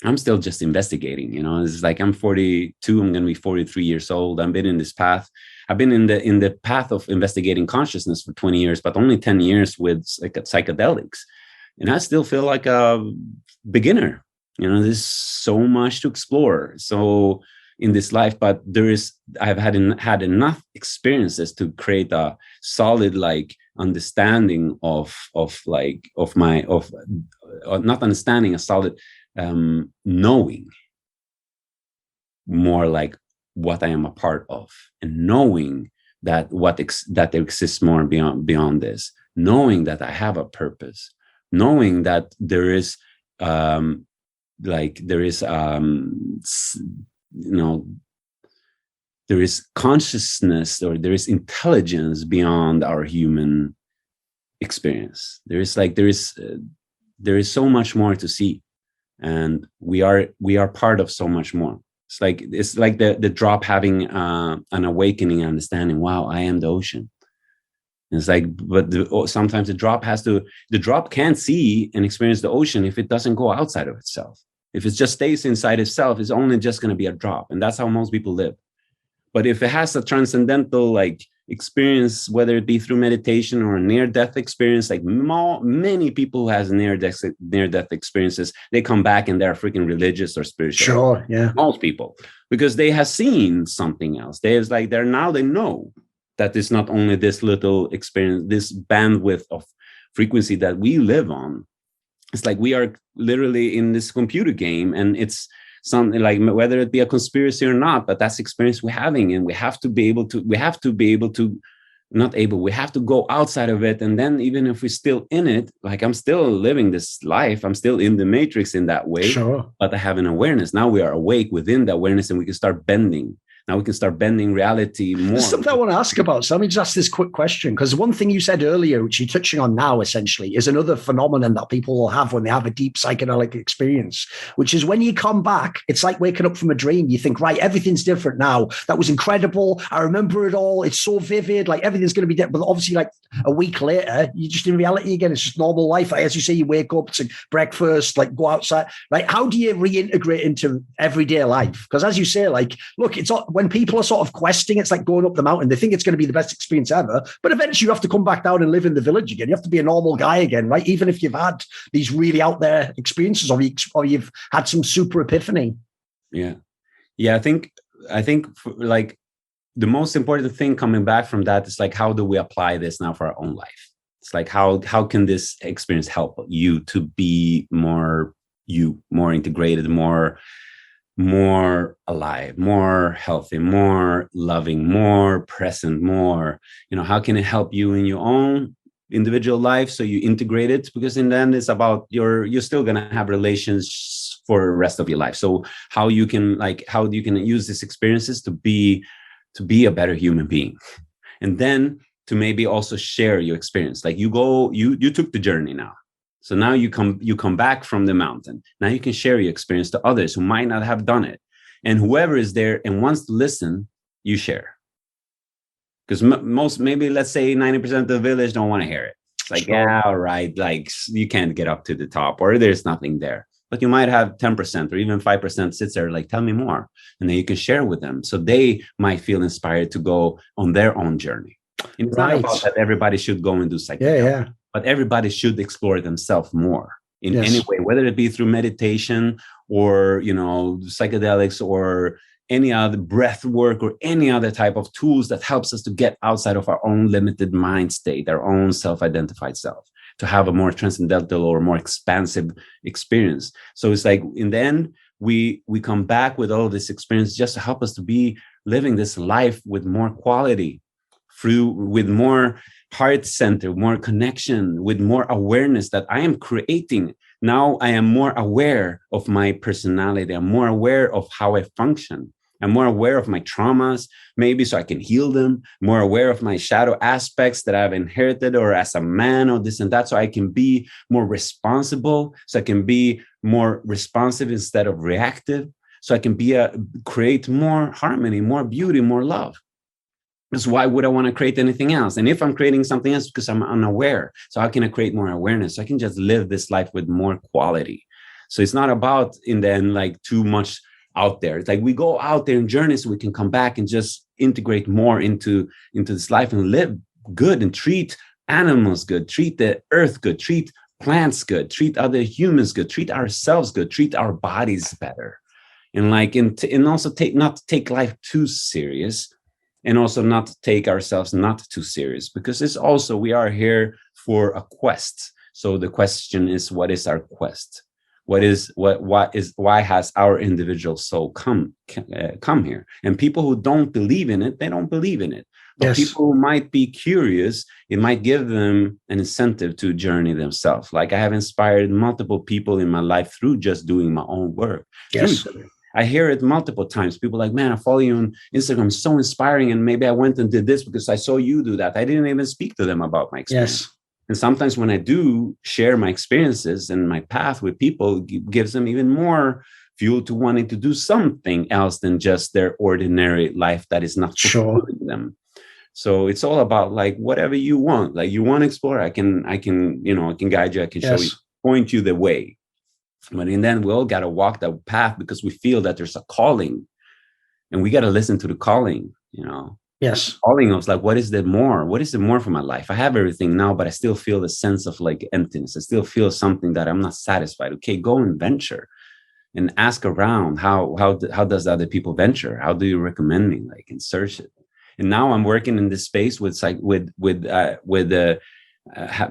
I'm still just investigating, it's like, I'm 42, I'm going to be 43 years old. I've been in this path. I've been in the path of investigating consciousness for 20 years, but only 10 years with psychedelics. And I still feel like a beginner. There's so much to explore. So in this life, but I've had enough experiences to create a solid, like, understanding of not understanding, a solid knowing, more like what I am a part of, and knowing that that there exists more beyond this, knowing that I have a purpose, knowing that there is there is consciousness, or there is intelligence beyond our human experience. There is so much more to see. And we are part of so much more. It's like the drop having an awakening, understanding, wow, I am the ocean. And it's like, but sometimes the drop can't see and experience the ocean if it doesn't go outside of itself. If it just stays inside itself, it's only just going to be a drop. And that's how most people live. But if it has a transcendental, like, experience, whether it be through meditation or a near-death experience, like many people who has near-death experiences, they come back and they're freaking religious or spiritual.
Sure, yeah.
Most people, because they have seen something else. They know that it's not only this little experience, this bandwidth of frequency that we live on. It's like we are literally in this computer game, and it's something like, whether it be a conspiracy or not, but that's the experience we're having, and we have to go outside of it. And then even if we're still in it, like, I'm still living this life, I'm still in the matrix in that way.
Sure.
But I have an awareness. Now we are awake within the awareness, and we can start bending. Now we can start bending reality more.
There's something I want to ask about. So let me just ask this quick question, because one thing you said earlier, which you're touching on now, essentially, is another phenomenon that people will have when they have a deep psychedelic experience, which is when you come back, it's like waking up from a dream. You think, right, everything's different now. That was incredible. I remember it all. It's so vivid. Like, everything's going to be different. But obviously, like, a week later, you're just in reality again. It's just normal life. As you say, you wake up to breakfast, like, go outside. Right? How do you reintegrate into everyday life? Because as you say, like, look, it's when people are sort of questing, it's like going up the mountain. They think it's going to be the best experience ever, but eventually you have to come back down and live in the village again. You have to be a normal guy again, right? Even if you've had these really out there experiences, or you've had some super epiphany. Yeah.
I think like the most important thing coming back from that is like, how do we apply this now for our own life? It's like, how can this experience help you to be more integrated, more alive, more healthy, more loving, more present, more, how can it help you in your own individual life, so you integrate it? Because in the end, it's about you're still going to have relations for the rest of your life. So how you can use these experiences to be a better human being, and then to maybe also share your experience. Like, you took the journey now. So now you come back from the mountain. Now you can share your experience to others who might not have done it. And whoever is there and wants to listen, you share. Because maybe let's say 90% of the village don't want to hear it. It's like, yeah, all right, like, you can't get up to the top, or there's nothing there. But you might have 10% or even 5% sits there like, tell me more. And then you can share with them. So they might feel inspired to go on their own journey. And it's not about that everybody should go and do psychedelics.
Yeah.
But everybody should explore themselves more in any way, whether it be through meditation or, psychedelics, or any other breath work, or any other type of tools that helps us to get outside of our own limited mind state, our own self-identified self. to have a more transcendental or more expansive experience. So it's like in the end, we come back with all of this experience just to help us to be living this life with more quality, with more heart center, more connection, with more awareness that I am creating. Now I am more aware of my personality. I'm more aware of how I function. I'm more aware of my traumas, maybe so I can heal them, more aware of my shadow aspects that I've inherited or as a man or this and that, so I can be more responsible, so I can be more responsive instead of reactive, so I can create more harmony, more beauty, more love. Because why would I want to create anything else? And if I'm creating something else, because I'm unaware. So how can I create more awareness? So I can just live this life with more quality. So it's not about, in the end, like too much out there. It's like we go out there in journeys so we can come back and just integrate more into this life and live good and treat animals good, treat the earth good, treat plants good, treat other humans good, treat ourselves good, treat our bodies better. And like, and also not take life too serious, and also not take ourselves not too serious, because it's also, we are here for a quest. So the question is, what is our quest? Why has our individual soul come here? And people who don't believe in it, they don't believe in it. But people who might be curious, it might give them an incentive to journey themselves. Like I have inspired multiple people in my life through just doing my own work.
Yes.
I hear it multiple times. People like, man, I follow you on Instagram. It's so inspiring. And maybe I went and did this because I saw you do that. I didn't even speak to them about my experience.
Yes.
And sometimes when I do share my experiences and my path with people, it gives them even more fuel to wanting to do something else than just their ordinary life that is not fulfilling them. So it's all about like whatever you want. Like you want to explore, I can guide you. I can show you, point you the way. But in the end, we all got to walk that path because we feel that there's a calling, and we got to listen to the calling.
Yes.
Calling us like, what is the more? What is the more for my life? I have everything now, but I still feel the sense of like emptiness. I still feel something that I'm not satisfied. Okay, go and venture, and ask around. How does other people venture? How do you recommend me? Like, and search it. And now I'm working in this space with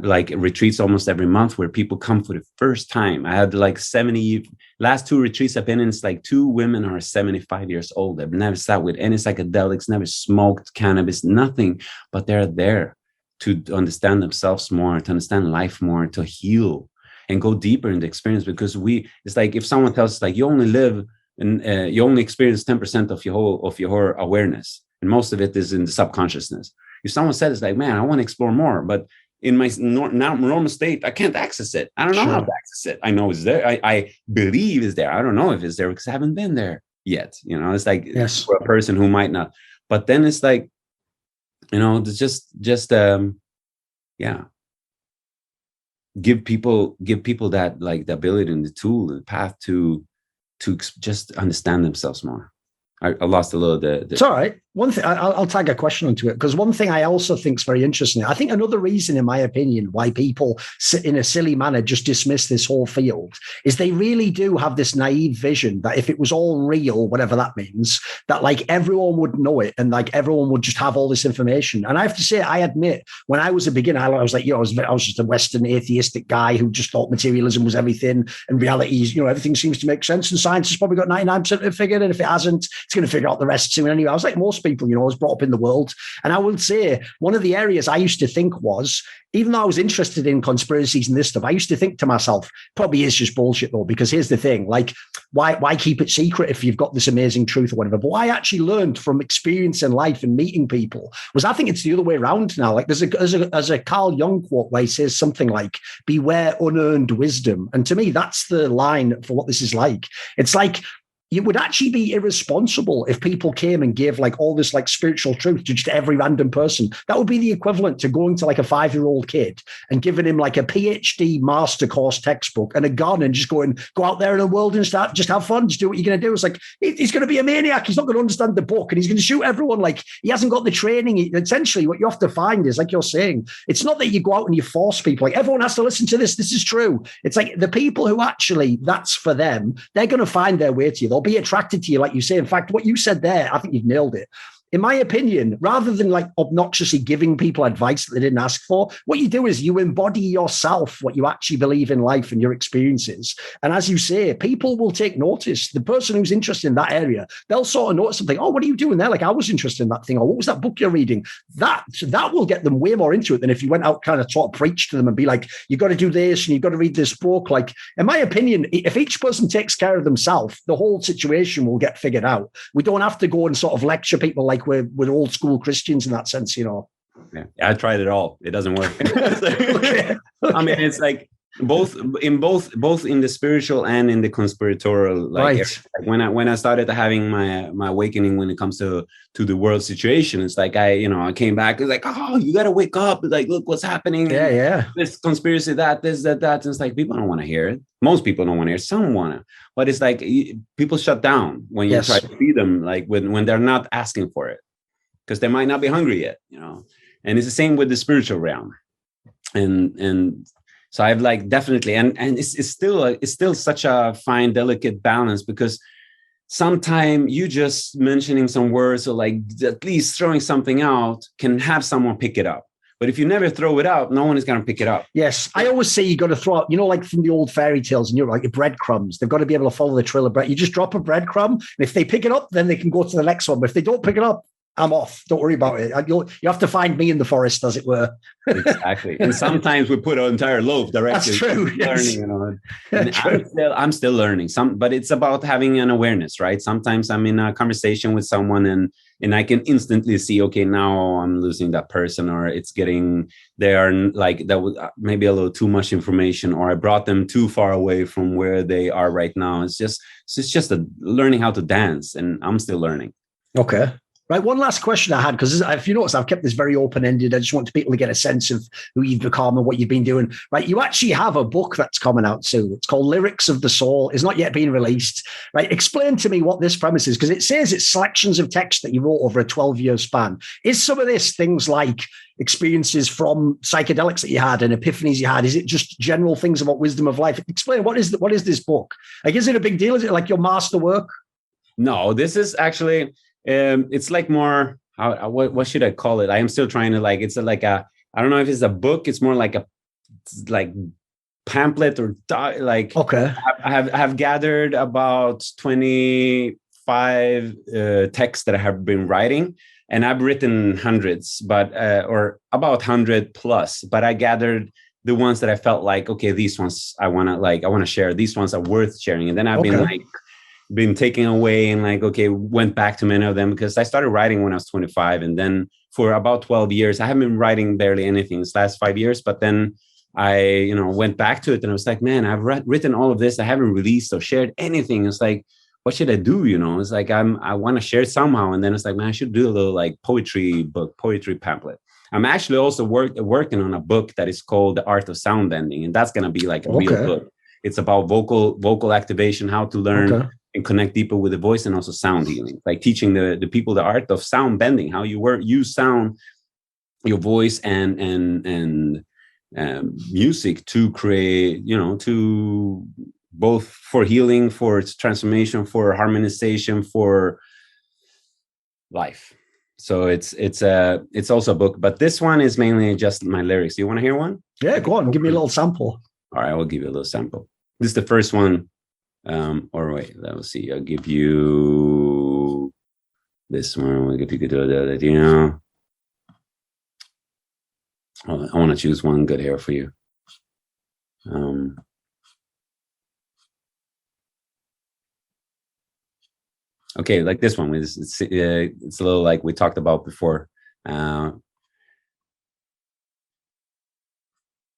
like retreats almost every month where people come for the first time. I had like 70 last 2 retreats I've been in. It's like 2 women are 75 years old. They've never sat with any psychedelics, never smoked cannabis, nothing, but they're there to understand themselves more, to understand life more, to heal and go deeper in the experience. Because it's like if someone tells us like you only live and you only experience 10% of your awareness, and most of it is in the subconsciousness. If someone said it's like, man, I want to explore more, but in my normal state, I can't access it. I don't know how to access it. I know it's there. I believe it's there. I don't know if it's there because I haven't been there yet. It's like for a person who might not. But then it's like, just give people that like the ability and the tool and the path to just understand themselves more. I lost a little. It's
all right. One thing, I'll tag a question onto it, because one thing I also think is very interesting. I think another reason, in my opinion, why people in a silly manner just dismiss this whole field is they really do have this naive vision that if it was all real, whatever that means, that like everyone would know it and like everyone would just have all this information. And I have to say, I admit, when I was a beginner, I was like, I was just a Western atheistic guy who just thought materialism was everything, and reality is, everything seems to make sense, and science has probably got 99% of it figured, and if it hasn't, it's going to figure out the rest soon anyway. I was like most people, I was brought up in the world. And I will say one of the areas I used to think was, even though I was interested in conspiracies and this stuff, I used to think to myself, probably is just bullshit though, because here's the thing, like, why keep it secret if you've got this amazing truth or whatever? But what I actually learned from experience in life and meeting people was, I think it's the other way around now. Like there's a Carl Jung quote where he says something like, beware unearned wisdom. And to me, that's the line for what this is like. It's like, it would actually be irresponsible if people came and gave like all this like spiritual truth to just every random person. That would be the equivalent to going to like a 5-year-old kid and giving him like a PhD master course textbook and a gun and just go out there in the world and just have fun, just do what you're going to do. It's like, he's going to be a maniac. He's not going to understand the book and he's going to shoot everyone. Like he hasn't got the training. Essentially what you have to find is, like you're saying, it's not that you go out and you force people, like everyone has to listen to this. This is true. It's like the people who actually that's for them, they're going to find their way to you. They'll be attracted to you, like you say. In fact, what you said there, I think you've nailed it. in my opinion, rather than like obnoxiously giving people advice that they didn't ask for, what you do is you embody yourself, what you actually believe in life and your experiences. And as you say, people will take notice. The person who's interested in that area, they'll sort of notice something. Oh, what are you doing there? Like, I was interested in that thing. Or what was that book you're reading? That will get them way more into it than if you went out kind of sort of preach to them and be like, you got to do this and you've got to read this book. Like, in my opinion, if each person takes care of themselves, the whole situation will get figured out. We don't have to go and sort of lecture people like we're old school Christians in that sense, you know.
Yeah, I tried it all. It doesn't work. Okay. I mean, it's like both in the spiritual and in the conspiratorial. Like,
right.
When I started having my awakening when it comes to the world situation, it's like I came back. It's like, oh, you got to wake up. It's like, look what's happening.
Yeah.
This conspiracy, that, this, that. And it's like people don't want to hear it. Most people don't want to hear it. Some want to, but it's like people shut down when you try to feed them, like when they're not asking for it, because they might not be hungry yet, you know. And it's the same with the spiritual realm, and so I've like definitely, and it's still such a fine, delicate balance, because sometimes you just mentioning some words or like at least throwing something out can have someone pick it up. But if you never throw it out, no one is going to pick it up.
Yes. I always say you got to throw out, like from the old fairy tales, and you're like breadcrumbs. They've got to be able to follow the trail of bread. You just drop a breadcrumb, and if they pick it up, then they can go to the next one. But if they don't pick it up, I'm off. Don't worry about it. You have to find me in the forest, as it were.
Exactly. And sometimes we put an entire loaf directly.
That's true. Yes.
Learning, And I'm still learning. But it's about having an awareness, right? Sometimes I'm in a conversation with someone and I can instantly see, okay, now I'm losing that person, or they are like, that was maybe a little too much information, or I brought them too far away from where they are right now. It's just learning how to dance, and I'm still learning.
Okay. Right. One last question I had, because if you notice, I've kept this very open-ended. I just want people to get a sense of who you've become and what you've been doing. Right. You actually have a book that's coming out soon. It's called Lyrics of the Soul. It's not yet been released. Right. Explain to me what this premise is, because it says it's selections of text that you wrote over a 12-year span. Is some of this things like experiences from psychedelics that you had and epiphanies you had? Is it just general things about wisdom of life? Explain, what is this book? Like, is it a big deal? Is it like your masterwork?
No, this is actually... it's like more, what should I call it? I am still trying to it's like I don't know if it's a book. It's more like a pamphlet or like,
okay.
I have gathered about 25 texts that I have been writing, and I've written hundreds, but or about 100 plus, but I gathered the ones that I felt like, okay, these ones I want to share. These ones are worth sharing. And then I've been taking away and went back to many of them, because I started writing when I was 25. And then for about 12 years, I haven't been writing barely anything this last 5 years. But then I, went back to it, and I was like, man, I've written all of this. I haven't released or shared anything. It's like, what should I do? It's like, I want to share it somehow. And then it's like, man, I should do a little poetry pamphlet. I'm actually also working on a book that is called The Art of Sound Bending. And that's going to be like a real book. It's about vocal activation, how to learn and connect deeper with the voice, and also sound healing, like teaching the people the art of sound bending, how you use sound, your voice and music to create, to both for healing, for transformation, for harmonization, for life. So it's also a book, but this one is mainly just my lyrics. You want to hear one?
Yeah, go on, give me a little sample.
All right, I will give you a little sample. This is the first one. Or wait, let's see. I'll give you this one. If you could do that, I want to choose one good here for you. Okay, like this one. It's a little like we talked about before.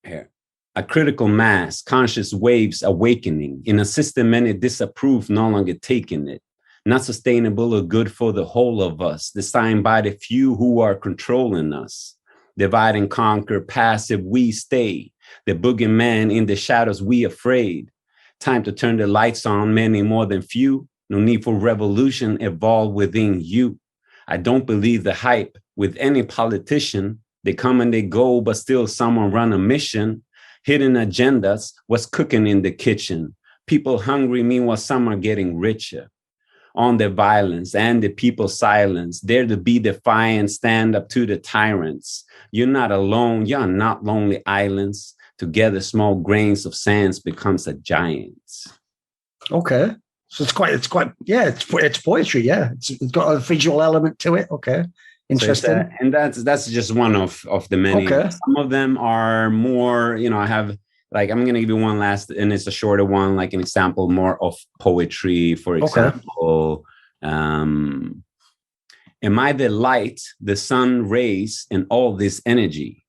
Here. A critical mass, conscious waves awakening in a system many disapprove, no longer taking it. Not sustainable or good for the whole of us, designed by the few who are controlling us. Divide and conquer, passive we stay. The boogeyman in the shadows we afraid. Time to turn the lights on, many more than few. No need for revolution, evolve within you. I don't believe the hype with any politician. They come and they go, but still someone run a mission. Hidden agendas, what's cooking in the kitchen. People hungry, meanwhile some are getting richer. on the violence and the people's silence, dare to be defiant, stand up to the tyrants. You're not alone. You're not lonely islands. Together, small grains of sands becomes a giant.
Okay. So it's quite, yeah, it's poetry. Yeah. It's got a visual element to it. Okay. Interesting.
So and that's just one of the many.
Okay.
Some of them are more, I have, like, I'm going to give you one last, and it's a shorter one, like an example more of poetry. For example, am I the light, the sun rays, and all this energy?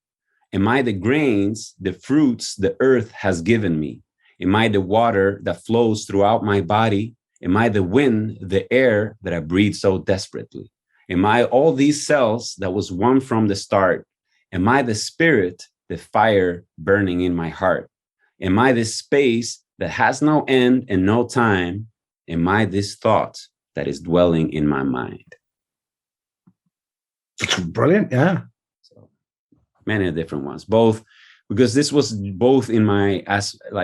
Am I the grains, the fruits the earth has given me? Am I the water that flows throughout my body? Am I the wind, the air that I breathe so desperately? Am I all these cells that was one from the start? Am I the spirit, the fire burning in my heart? Am I this space that has no end and no time? Am I this thought that is dwelling in my mind?
Brilliant, yeah.
So many different ones, both because this was both in my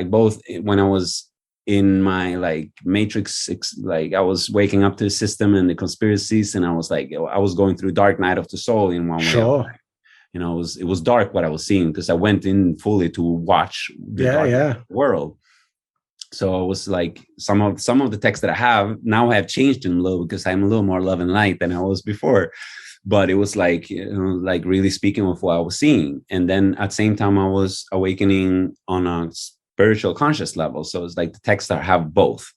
both when I was in my like matrix, like I was waking up to the system and the conspiracies, and I was going through dark night of the soul in one way. It was dark what I was seeing because I went in fully to watch the world. So it was like some of the texts that I have now have changed in a little because I'm a little more love and light than I was before. But it was like, like really speaking of what I was seeing. And then at the same time, I was awakening on a spiritual conscious level. So it's like the texts that have both.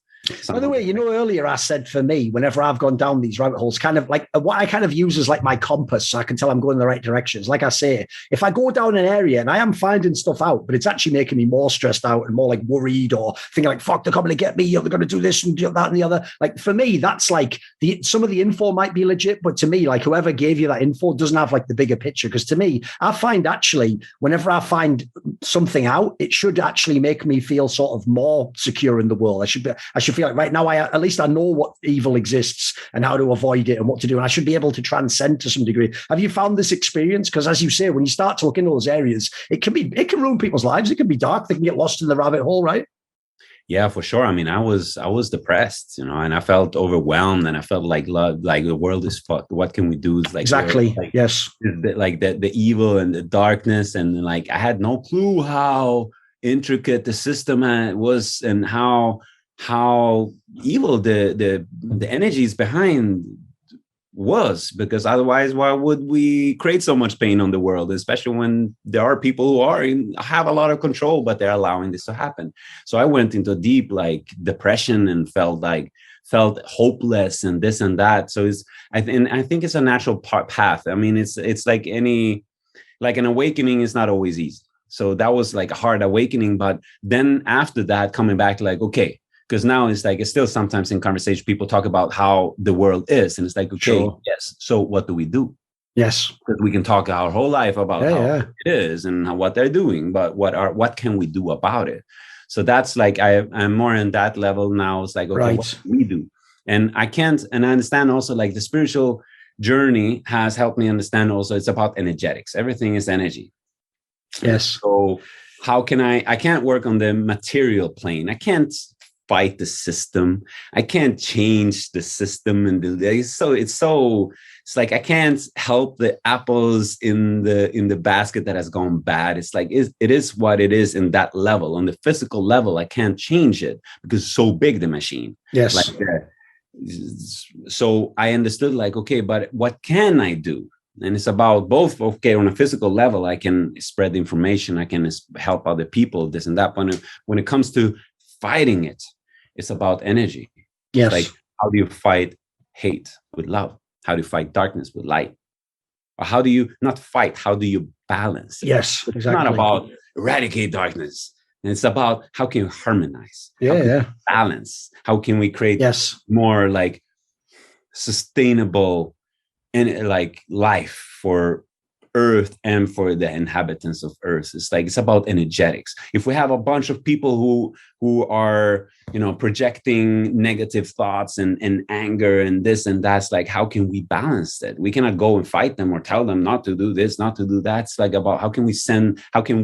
By the way, earlier I said for me, whenever I've gone down these rabbit holes, kind of like what I kind of use is like my compass, so I can tell I'm going in the right directions. Like I say, if I go down an area and I am finding stuff out, but it's actually making me more stressed out and more like worried or thinking like, fuck, they're coming to get me, or they're going to do this and do that and the other. Like for me, that's like some of the info might be legit, but to me, like whoever gave you that info doesn't have like the bigger picture. Because to me, I find actually whenever I find something out, it should actually make me feel sort of more secure in the world. I should feel like right now at least I know what evil exists and how to avoid it and what to do, and I should be able to transcend to some degree. Have you found this experience? Because as you say, when you start to look into those areas, it can ruin people's lives. It can be dark. They can get lost in the rabbit hole, right?
Yeah, for sure. I mean, I was depressed, and I felt overwhelmed, and I felt like the world is fucked. What can we do? It's like
exactly, yes.
Like the evil and the darkness, and like I had no clue how intricate the system was and how evil the energies behind was, because otherwise why would we create so much pain on the world, especially when there are people who have a lot of control, but they're allowing this to happen. So I went into deep like depression and felt hopeless and this and that. So I think it's a natural path. I mean, it's like an awakening is not always easy. So that was like a hard awakening, but then after that coming back like, okay, because now it's like, it's still sometimes in conversation, people talk about how the world is. And it's like, okay, sure. Yes. So what do we do?
Yes.
Because we can talk our whole life about how it is and what they're doing, but what can we do about it? So that's like, I'm more on that level now. It's like, okay, right. What can we do? And I understand also like the spiritual journey has helped me understand also it's about energetics. Everything is energy.
Yes.
So how can I can't work on the material plane. I can't fight the system. I can't change the system, and it's like I can't help the apples in the basket that has gone bad. It's like it is what it is in that level. On the physical level, I can't change it because it's so big, the machine.
Yes.
Like so I understood like, okay, but what can I do? And it's about both, okay, on a physical level, I can spread the information, I can help other people, this and that. But when it comes to fighting it, it's about energy.
Yes.
Like, how do you fight hate with love? How do you fight darkness with light? Or how do you not fight? How do you balance it?
Yes, exactly.
It's not about eradicate darkness. And it's about how can you harmonize?
Yeah,
how can you balance? How can we create more like sustainable and like life for Earth and for the inhabitants of Earth? It's about energetics. If we have a bunch of people who are projecting negative thoughts and anger and this and that's, like, how can we balance it? We cannot go and fight them or tell them not to do this, not to do that. It's like about how can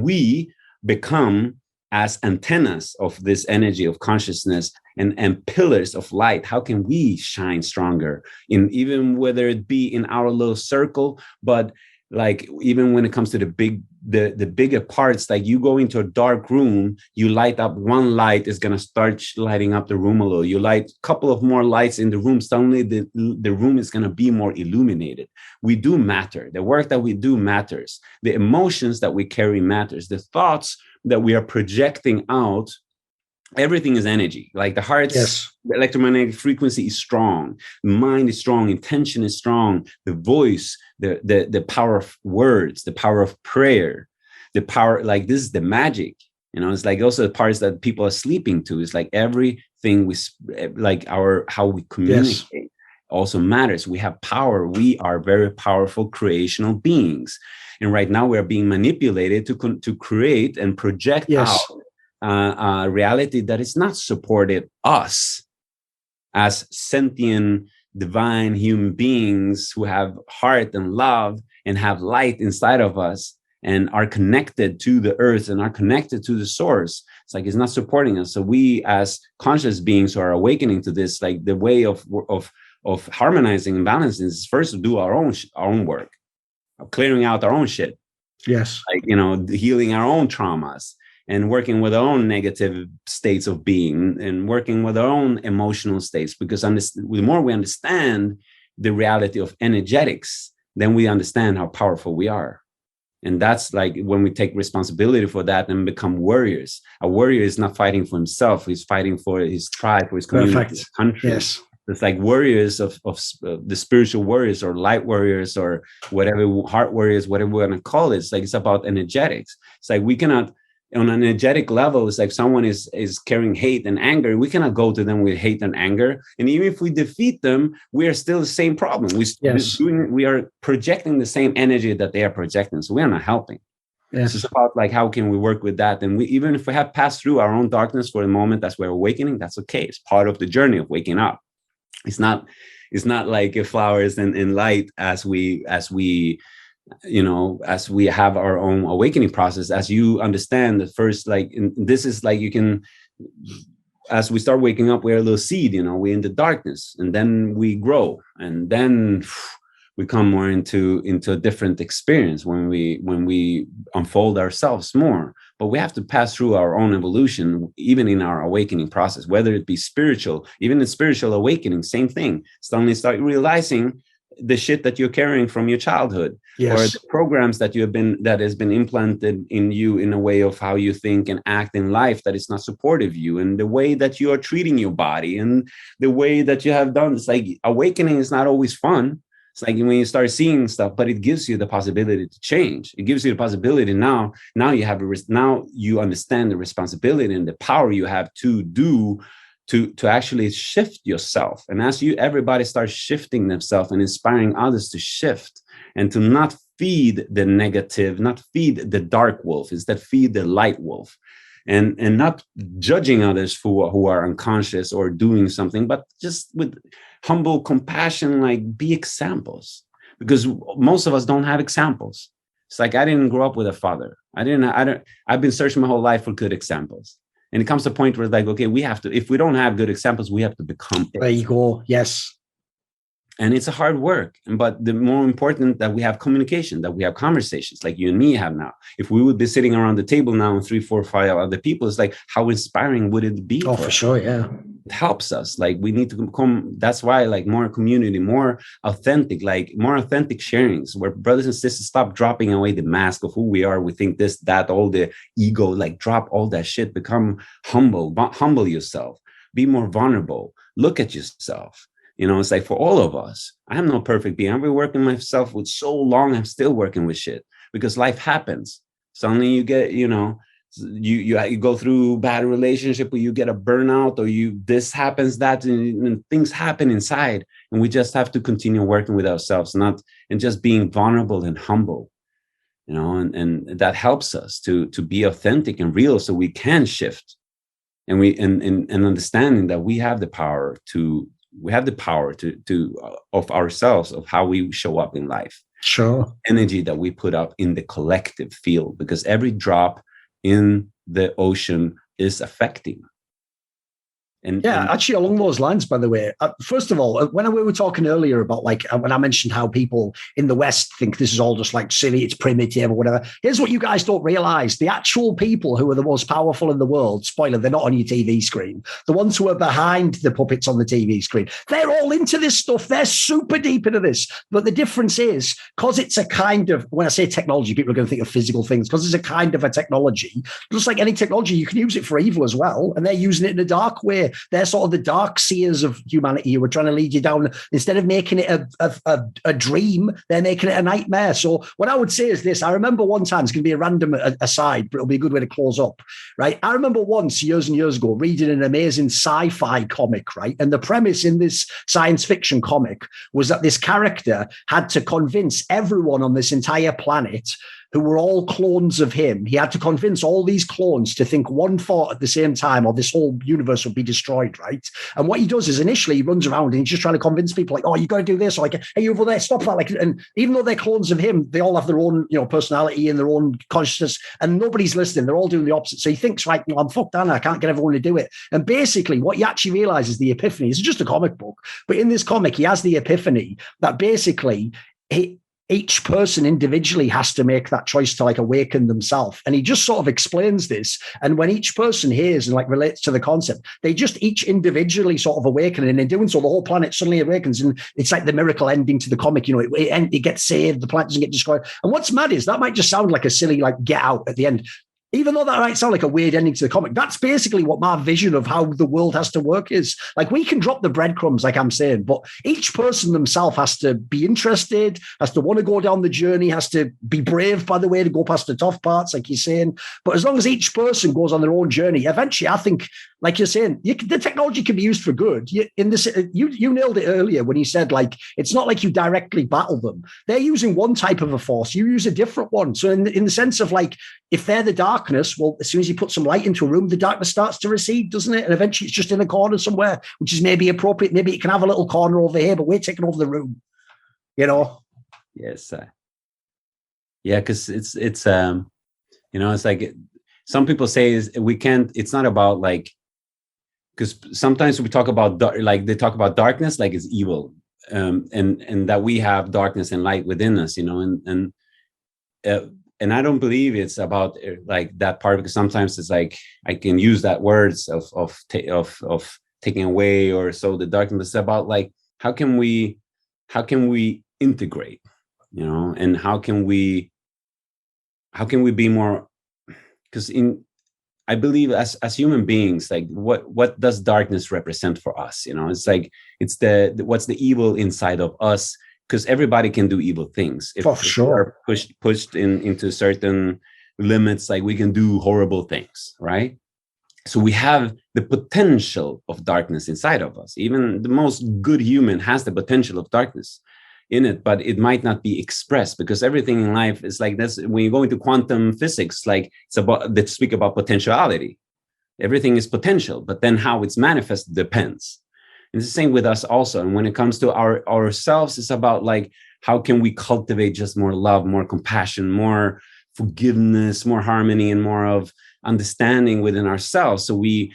we become as antennas of this energy of consciousness and pillars of light, how can we shine stronger in, even whether it be in our little circle, but like even when it comes to the bigger parts, like you go into a dark room, you light up one light, is going to start lighting up the room a little. You light a couple of more lights in the room, suddenly the room is going to be more illuminated. We do matter. The work that we do matters. The emotions that we carry matters. The thoughts that we are projecting out, everything is energy. Like the heart's the electromagnetic frequency is strong, the mind is strong, intention is strong, the voice, the power of words, the power of prayer, the power, like this is the magic. It's like also the parts that people are sleeping to. It's like everything we like how we communicate also matters. We have power. We are very powerful creational beings, and right now we are being manipulated to create and project out a reality that is not supported us as sentient divine human beings who have heart and love and have light inside of us and are connected to the earth and are connected to the source. It's like it's not supporting us. So we as conscious beings who are awakening to this, like the way of harmonizing and balancing is first to do our own work of clearing out our own shit. Like, healing our own traumas and working with our own negative states of being and working with our own emotional states, because the more we understand the reality of energetics, then we understand how powerful we are. And that's like when we take responsibility for that and become warriors. A warrior is not fighting for himself. He's fighting for his tribe, for his community, his country. It's like warriors of the spiritual warriors or light warriors or whatever, heart warriors, whatever we're going to call it. It's like, it's about energetics. It's like we cannot, on an energetic level, it's like someone is carrying hate and anger. We cannot go to them with hate and anger. And even if we defeat them, we are still the same problem. We are projecting the same energy that they are projecting. So we are not helping. It's just about like, how can we work with that? And even if we have passed through our own darkness for a moment, that's we're awakening. That's okay. It's part of the journey of waking up. It's not like flowers and light as we have our own awakening process. As you understand the first, like, this is like, you can, as we start waking up, we're a little seed, we're in the darkness, and then we grow, and then we come more into a different experience when we unfold ourselves more. But we have to pass through our own evolution, even in our awakening process, whether it be spiritual, even in spiritual awakening, same thing. Suddenly start realizing the shit that you're carrying from your childhood, or the programs that has been implanted in you in a way of how you think and act in life that is not supportive of you, and the way that you are treating your body and the way that you have done. It's like awakening is not always fun. It's like when you start seeing stuff, but it gives you the possibility to change. It gives you the possibility now you have now you understand the responsibility and the power you have to do to actually shift yourself. And as everybody starts shifting themselves and inspiring others to shift and to not feed the negative, not feed the dark wolf, instead feed the light wolf, and not judging others who are unconscious or doing something, but just with humble compassion, like be examples, because most of us don't have examples. It's like, I didn't grow up with a father. I've been searching my whole life for good examples. And it comes to a point where it's like, okay, we have to, if we don't have good examples, we have to become it.
There you go. Yes.
And it's a hard work. But the more important that we have communication, that we have conversations like you and me have now. If we would be sitting around the table now and 3, 4, 5 other people, it's like, how inspiring would it be?
Oh, for sure. Yeah.
It helps us. Like, we need to come. That's why, like, more community, more authentic sharings, where brothers and sisters stop dropping away the mask of who we are. We think this, that, all the ego, like, drop all that shit, become humble yourself, be more vulnerable, look at yourself. It's like, for all of us, I am no perfect being. I've been working myself with so long. I'm still working with shit because life happens. Suddenly you get, you go through bad relationship, or you get a burnout, or this happens, that, and things happen inside. And we just have to continue working with ourselves, and just being vulnerable and humble, and that helps us to be authentic and real, so we can shift. And and understanding that we have the power of ourselves, of how we show up in life.
Sure.
Energy that we put up in the collective field, because every drop in the ocean is affecting. And
actually, along those lines, by the way, first of all, when we were talking earlier about when I mentioned how people in the West think this is all just like silly, it's primitive or whatever. Here's what you guys don't realize. The actual people who are the most powerful in the world, spoiler, they're not on your TV screen. The ones who are behind the puppets on the TV screen, they're all into this stuff. They're super deep into this. But the difference is, because it's a kind of, when I say technology, people are going to think of physical things, because it's a kind of a technology. Just like any technology, you can use it for evil as well. And they're using it in a dark way. They're sort of the dark seers of humanity who are trying to lead you down. Instead of making it a dream, they're making it a nightmare. So what I would say is this. I remember one time, it's going to be a random aside, but it'll be a good way to close up, right? I remember once, years and years ago, reading an amazing sci-fi comic, right? And the premise in this science fiction comic was that this character had to convince everyone on this entire planet who were all clones of him. He had to convince all these clones to think one thought at the same time, or this whole universe would be destroyed, right? And what he does is initially he runs around and he's just trying to convince people like, oh, you got to do this, or like, hey, over there, stop that. Like, and even though they're clones of him, they all have their own, personality and their own consciousness, and nobody's listening. They're all doing the opposite. So he thinks, right, I'm fucked, Anna. I can't get everyone to do it. And basically what you actually realize is the epiphany. It's just a comic book, but in this comic, he has the epiphany that basically each person individually has to make that choice to like awaken themselves. And he just sort of explains this. And when each person hears and like relates to the concept, they just each individually sort of awaken. And in doing so, the whole planet suddenly awakens. And it's like the miracle ending to the comic. It gets saved. The planet doesn't get destroyed. And what's mad is that might just sound like a silly, like get out at the end. Even though that might sound like a weird ending to the comic, that's basically what my vision of how the world has to work is. Like, we can drop the breadcrumbs, like I'm saying, but each person themselves has to be interested, has to want to go down the journey, has to be brave, by the way, to go past the tough parts, like you're saying. But as long as each person goes on their own journey, eventually, I think, like you're saying, the technology can be used for good. You nailed it earlier when you said, like, it's not like you directly battle them. They're using one type of a force, you use a different one. So in the sense of, like, if they're the darkness, well, as soon as you put some light into a room, the darkness starts to recede, doesn't it? And eventually it's just in a corner somewhere, which is maybe appropriate. Maybe it can have a little corner over here, but we're taking over the room,
Yes. Yeah, because it's it's like some people say it's not about like, because sometimes we talk about like they talk about darkness like it's evil, and that we have darkness and light within us, and I don't believe it's about like that part, because sometimes it's like I can use that words of taking away or so the darkness. It's about like how can we integrate, and how can we be more, because I believe as human beings, like what does darkness represent for us? It's like it's what's the evil inside of us, because everybody can do evil things. If we are pushed into certain limits, like we can do horrible things, right? So we have the potential of darkness inside of us. Even the most good human has the potential of darkness in it, but it might not be expressed, because everything in life is like this. When you go into quantum physics, like they speak about potentiality. Everything is potential, but then how it's manifested depends. And it's the same with us also. And when it comes to ourselves, it's about like, how can we cultivate just more love, more compassion, more forgiveness, more harmony, and more of understanding within ourselves. So we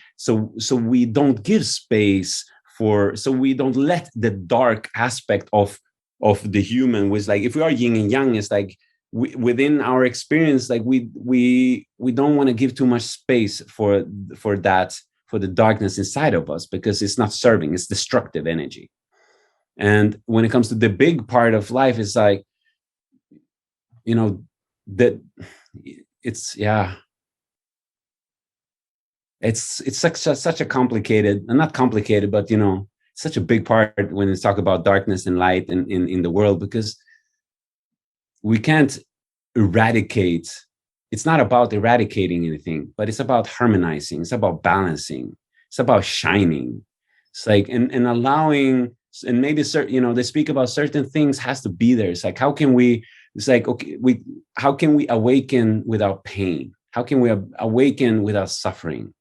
don't give space so we don't let the dark aspect of the human, was like, if we are yin and yang, it's like within our experience, like we don't want to give too much space for the darkness inside of us, because it's not serving, it's destructive energy. And when it comes to the big part of life, it's like, that it's such a complicated, and not complicated, but such a big part when it's talk about darkness and light in the world, because we can't eradicate. It's not about eradicating anything, but it's about harmonizing. It's about balancing. It's about shining. It's like, and allowing, and maybe certain, they speak about certain things has to be there. It's like, how can we awaken without pain? How can we awaken without suffering?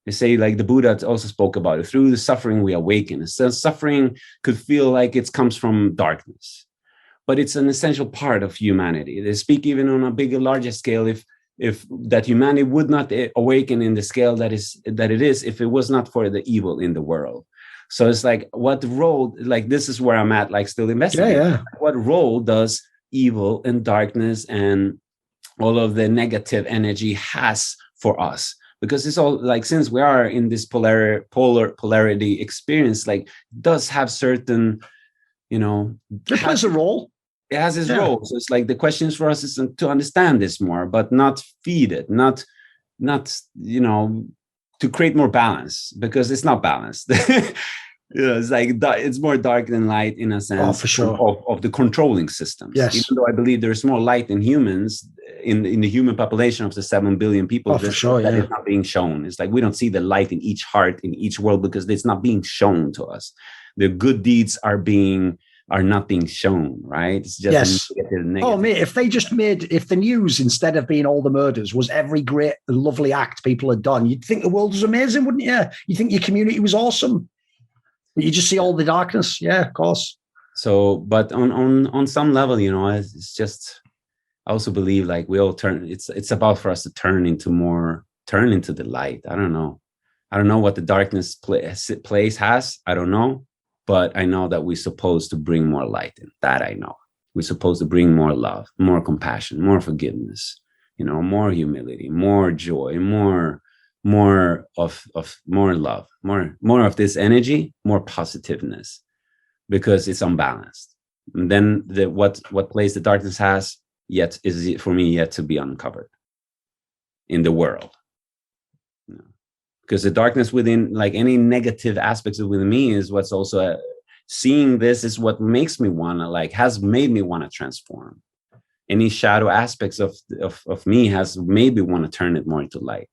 They say, like the Buddha also spoke about it, through the suffering we awaken. So suffering could feel like it comes from darkness, but it's an essential part of humanity. They speak even on a bigger, larger scale. if that humanity would not awaken in the scale that it is if it was not for the evil in the world. So it's like, what role, like this is where I'm at, like still investigating.
Yeah.
What role does evil and darkness and all of the negative energy has for us? Because it's all like, since we are in this polarity experience, like does have certain,
it plays a role.
It has its role. So it's like the questions for us is to understand this more, but not feed it, not to create more balance, because it's not balanced. It's like it's more dark than light in a sense.
For sure.
of the controlling systems.
Yes.
Even though I believe there's more light in humans, in the human population of the 7 billion people,
for sure,
that is not being shown. It's like we don't see the light in each heart, in each world, because it's not being shown to us. The good deeds are not being shown, right? It's just negative.
Oh, mate, if the news, instead of being all the murders, was every great, lovely act people had done, you'd think the world was amazing, wouldn't you? You'd think your community was awesome. But you just see all the darkness. Yeah, of course. So,
but on some level, it's just, I also believe like we all it's about for us to turn into the light. I don't know what the darkness place has. I don't know. But I know that we're supposed to bring more light in. That I know. We're supposed to bring more love, more compassion, more forgiveness, more humility, more joy, more of more love, more of this energy, more positiveness, because it's unbalanced. And then what place the darkness has is for me yet to be uncovered in the world. Because the darkness within, like any negative aspects within me, is what's also seeing this is what makes me want to, has made me want to transform. Any shadow aspects of me has made me want to turn it more into light.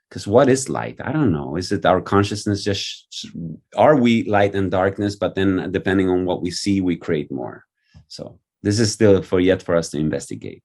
Because what is light? I don't know. Is it our consciousness? Are we light and darkness? But then depending on what we see, we create more. So this is still for us to investigate.